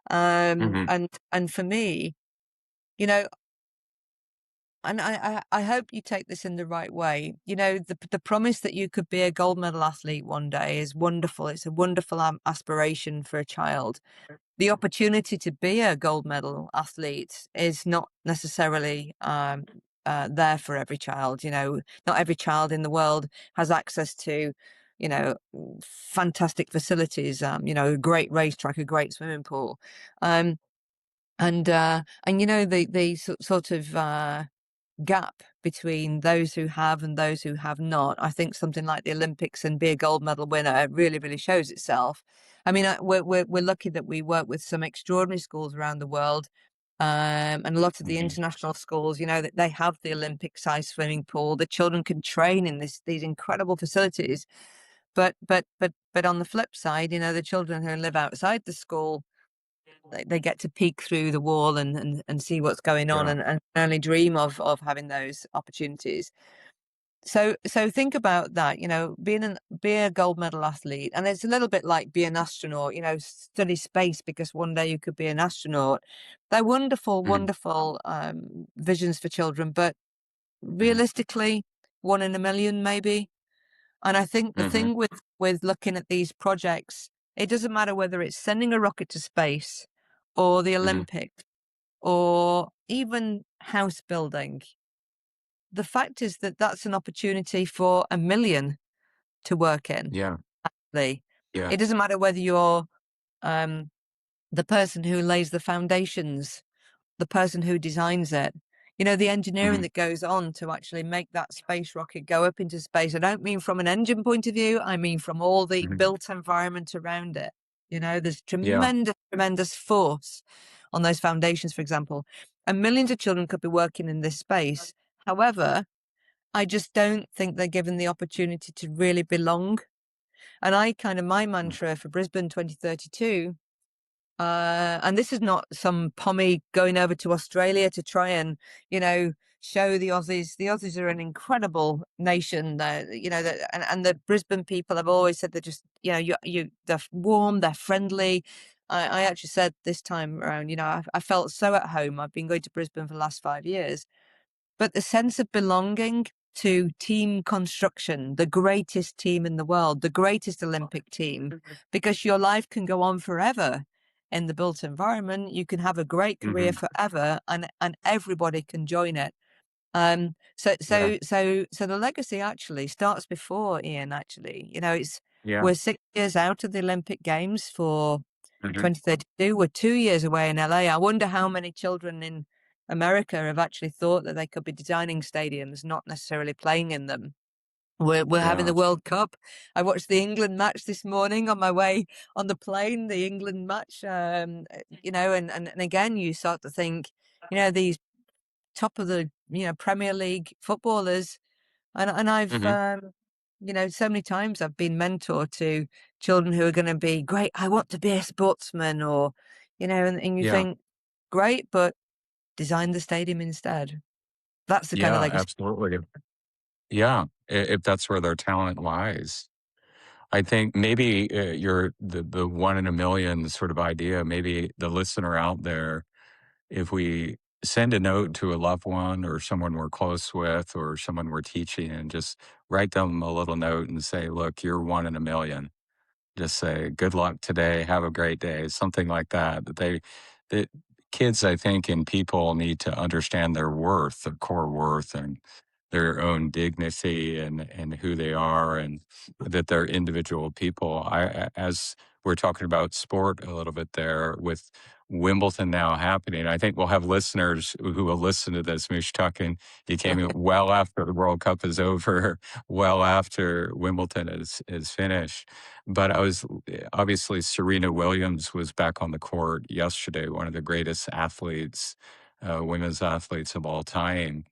And for me, and I hope you take this in the right way. The promise that you could be a gold medal athlete one day is wonderful. It's a wonderful aspiration for a child. The opportunity to be a gold medal athlete is not necessarily there for every child. Not every child in the world has access to, fantastic facilities, a great racetrack, a great swimming pool. The sort of gap between those who have and those who have not. I think something like the Olympics and be a gold medal winner really, really shows itself. I mean, we're lucky that we work with some extraordinary schools around the world, and a lot of the international schools. That they have the Olympic-sized swimming pool. The children can train in these incredible facilities. But on the flip side, the children who live outside the school, they get to peek through the wall and see what's going on, and only dream of having those opportunities. So think about that, be a gold medal athlete. And it's a little bit like be an astronaut, study space because one day you could be an astronaut. They're wonderful, wonderful visions for children, but realistically, 1 in a million maybe. And I think the thing with looking at these projects, it doesn't matter whether it's sending a rocket to space or the Olympics or even house building. The fact is that that's an opportunity for 1 million to work in. Yeah. Actually. Yeah. It doesn't matter whether you're the person who lays the foundations, the person who designs it, the engineering that goes on to actually make that space rocket go up into space. I don't mean from an engine point of view. I mean from all the built environment around it. There's tremendous force on those foundations, for example. And millions of children could be working in this space. However, I just don't think they're given the opportunity to really belong. And my mantra for Brisbane 2032, and this is not some pommy going over to Australia to try and, show the Aussies. The Aussies are an incredible nation. And the Brisbane people have always said they're just, they're warm, they're friendly. I actually said this time around, I felt so at home. I've been going to Brisbane for the last 5 years. But the sense of belonging to team construction, the greatest team in the world, the greatest Olympic team, because your life can go on forever in the built environment. You can have a great career forever, and everybody can join it. So the legacy actually starts before, Ian. Actually, we're 6 years out of the Olympic Games for 2032. We're 2 years away in LA. I wonder how many children in America have actually thought that they could be designing stadiums, not necessarily playing in them. We're having the World Cup. I watched the England match this morning on my way on the plane, the England match, and again, you start to think, these top of the, Premier League footballers. And I've, so many times I've been mentor to children who are going to be great. I want to be a sportsman, or, and you think, great, but design the stadium instead. That's the kind of legacy. Absolutely. Yeah. If that's where their talent lies. I think maybe you're the 1 in a million sort of idea, maybe the listener out there, if we send a note to a loved one or someone we're close with or someone we're teaching, and just write them a little note and say, look, you're 1 in a million. Just say, good luck today, have a great day, something like that. That that kids, I think, and people need to understand their worth, their core worth, and their own dignity and who they are, and that they're individual people. As we're talking about sport a little bit there with Wimbledon now happening, I think we'll have listeners who will listen to this. Mish talking, he came in well after the World Cup is over, well after Wimbledon is finished. But obviously Serena Williams was back on the court yesterday, one of the greatest athletes, women's athletes of all time.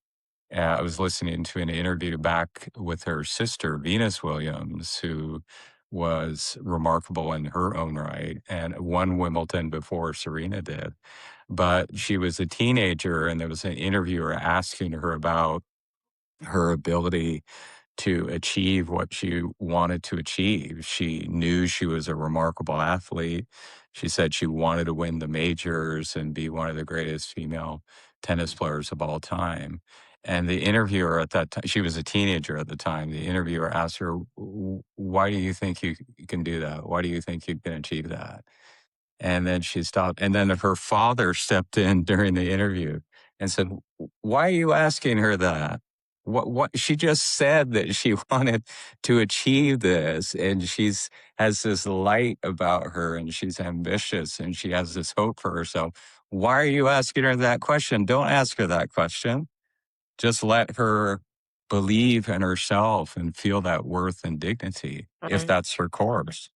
I was listening to an interview back with her sister, Venus Williams, who was remarkable in her own right and won Wimbledon before Serena did. But she was a teenager, and there was an interviewer asking her about her ability to achieve what she wanted to achieve. She knew she was a remarkable athlete. She said she wanted to win the majors and be one of the greatest female tennis players of all time. And the interviewer at that time, she was a teenager at the time, the interviewer asked her, why do you think you can do that? Why do you think you can achieve that? And then she stopped. And then her father stepped in during the interview and said, why are you asking her that? What she just said that she wanted to achieve this, and has this light about her, and she's ambitious, and she has this hope for herself. Why are you asking her that question? Don't ask her that question. Just let her believe in herself and feel that worth and dignity, if Right. that's her course.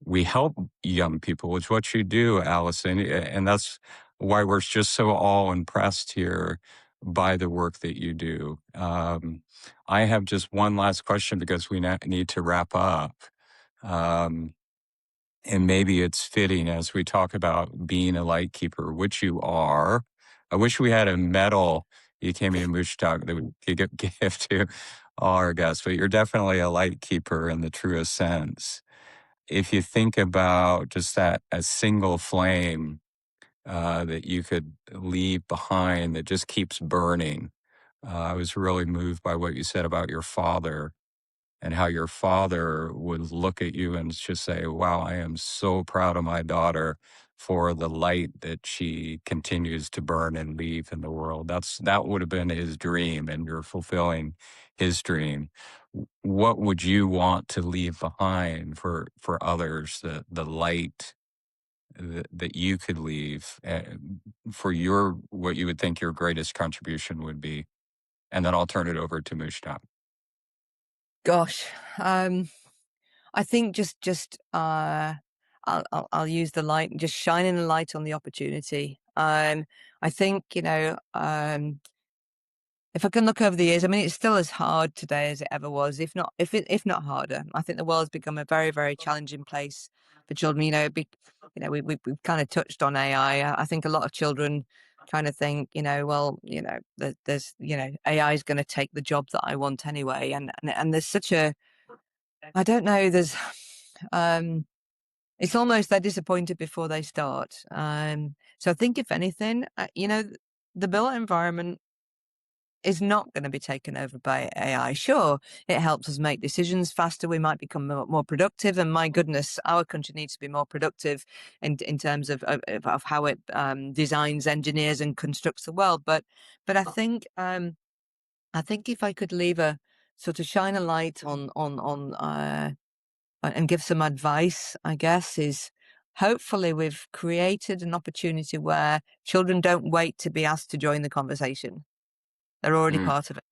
We help young people, which is what you do, Alison, and that's why we're just so all impressed here by the work that you do. I have just one last question because we need to wrap up. And maybe it's fitting as we talk about being a light keeper, which you are. I wish we had a medal you came in Moosh Talk that we could give to all our guests, but you're definitely a light keeper in the truest sense. If you think about just that, a single flame that you could leave behind that just keeps burning. I was really moved by what you said about your father and how your father would look at you and just say, wow, I am so proud of my daughter for the light that she continues to burn and leave in the world. That would have been his dream, and you're fulfilling his dream. What would you want to leave behind for others, the light that you could leave for what you would think your greatest contribution would be? And then I'll turn it over to Mushtaq. Gosh, I think I'll use the light, just shining a light on the opportunity. I think, if I can look over the years, I mean, it's still as hard today as it ever was, if not harder. I think the world's become a very, very challenging place for children. We've kind of touched on AI. I think a lot of children kind of think, there's, AI is going to take the job that I want anyway. And there's such a, I don't know, there's, it's almost they're disappointed before they start. So I think if anything, the built environment is not going to be taken over by AI. Sure, it helps us make decisions faster. We might become more productive. And my goodness, our country needs to be more productive in terms of how it designs, engineers, and constructs the world. But I think if I could leave a sort of shine a light on and give some advice, I guess, is hopefully we've created an opportunity where children don't wait to be asked to join the conversation. They're already part of it.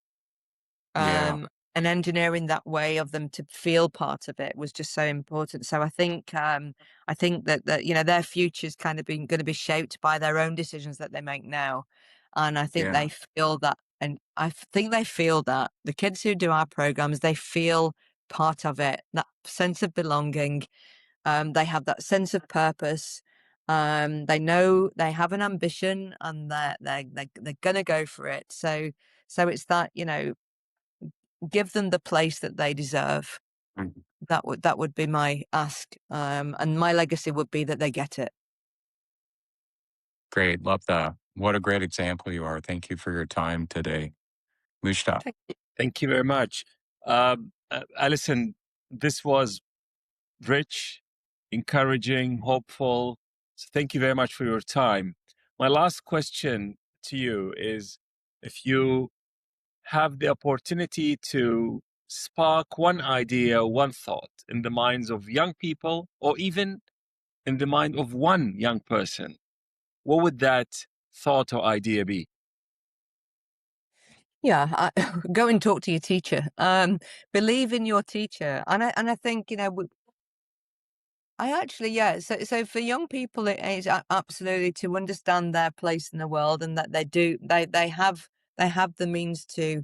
Yeah. And engineering that way of them to feel part of it was just so important. So I think that their future is kind of going to be shaped by their own decisions that they make now, and I think they feel that, and I think they feel that the kids who do our programs, they feel part of it, that sense of belonging. They have that sense of purpose. They know they have an ambition, and they're gonna go for it. So it's that, give them the place that they deserve. Mhm. That would be my ask. And my legacy would be that they get it. Great. Love that. What a great example you are. Thank you for your time today. Mushtaq. Thank you very much. Alison, this was rich, encouraging, hopeful. So thank you very much for your time. my last question to you is, if you have the opportunity to spark one idea, one thought in the minds of young people, or even in the mind of one young person, what would that thought or idea be? Yeah, go and talk to your teacher. Believe in your teacher, and I think, you know, I actually, yeah. So for young people, it is absolutely to understand their place in the world, and that they have the means to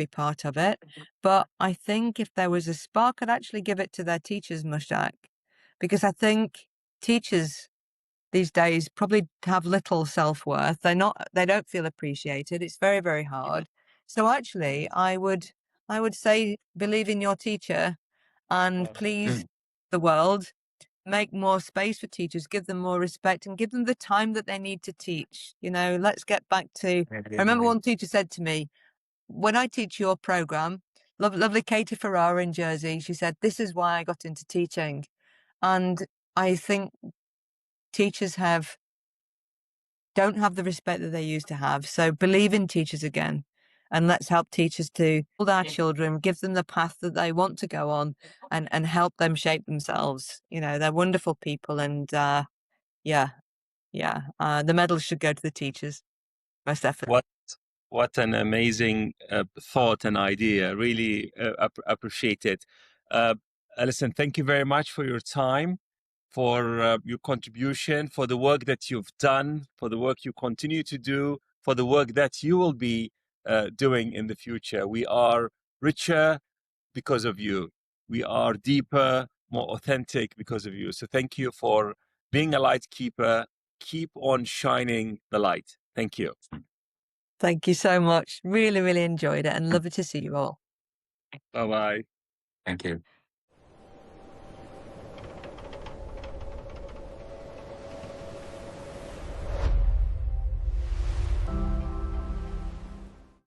be part of it. But I think if there was a spark, I'd actually give it to their teachers, Mushtaq, because I think teachers these days probably have little self-worth. They don't feel appreciated. It's very, very hard. So actually, I would say believe in your teacher and please the world. Make more space for teachers, give them more respect, and give them the time that they need to teach. You know, let's get back to. I remember one teacher said to me, when I teach your program, lovely Katie Ferrara in Jersey, she said, this is why I got into teaching. And I think teachers don't have the respect that they used to have. So believe in teachers again. And let's help teachers to hold our children, give them the path that they want to go on, and help them shape themselves. You know, they're wonderful people. And yeah, the medals should go to the teachers, most definitely. What an amazing thought and idea. Really appreciate it. Alison, thank you very much for your time, for your contribution, for the work that you've done, for the work you continue to do, for the work that you will be doing in the future. We are richer because of you. We are deeper, more authentic because of you. So thank you for being a light keeper. Keep on shining the light. Thank you. Thank you so much. Really, really enjoyed it, and lovely to see you all. Bye-bye. Thank you.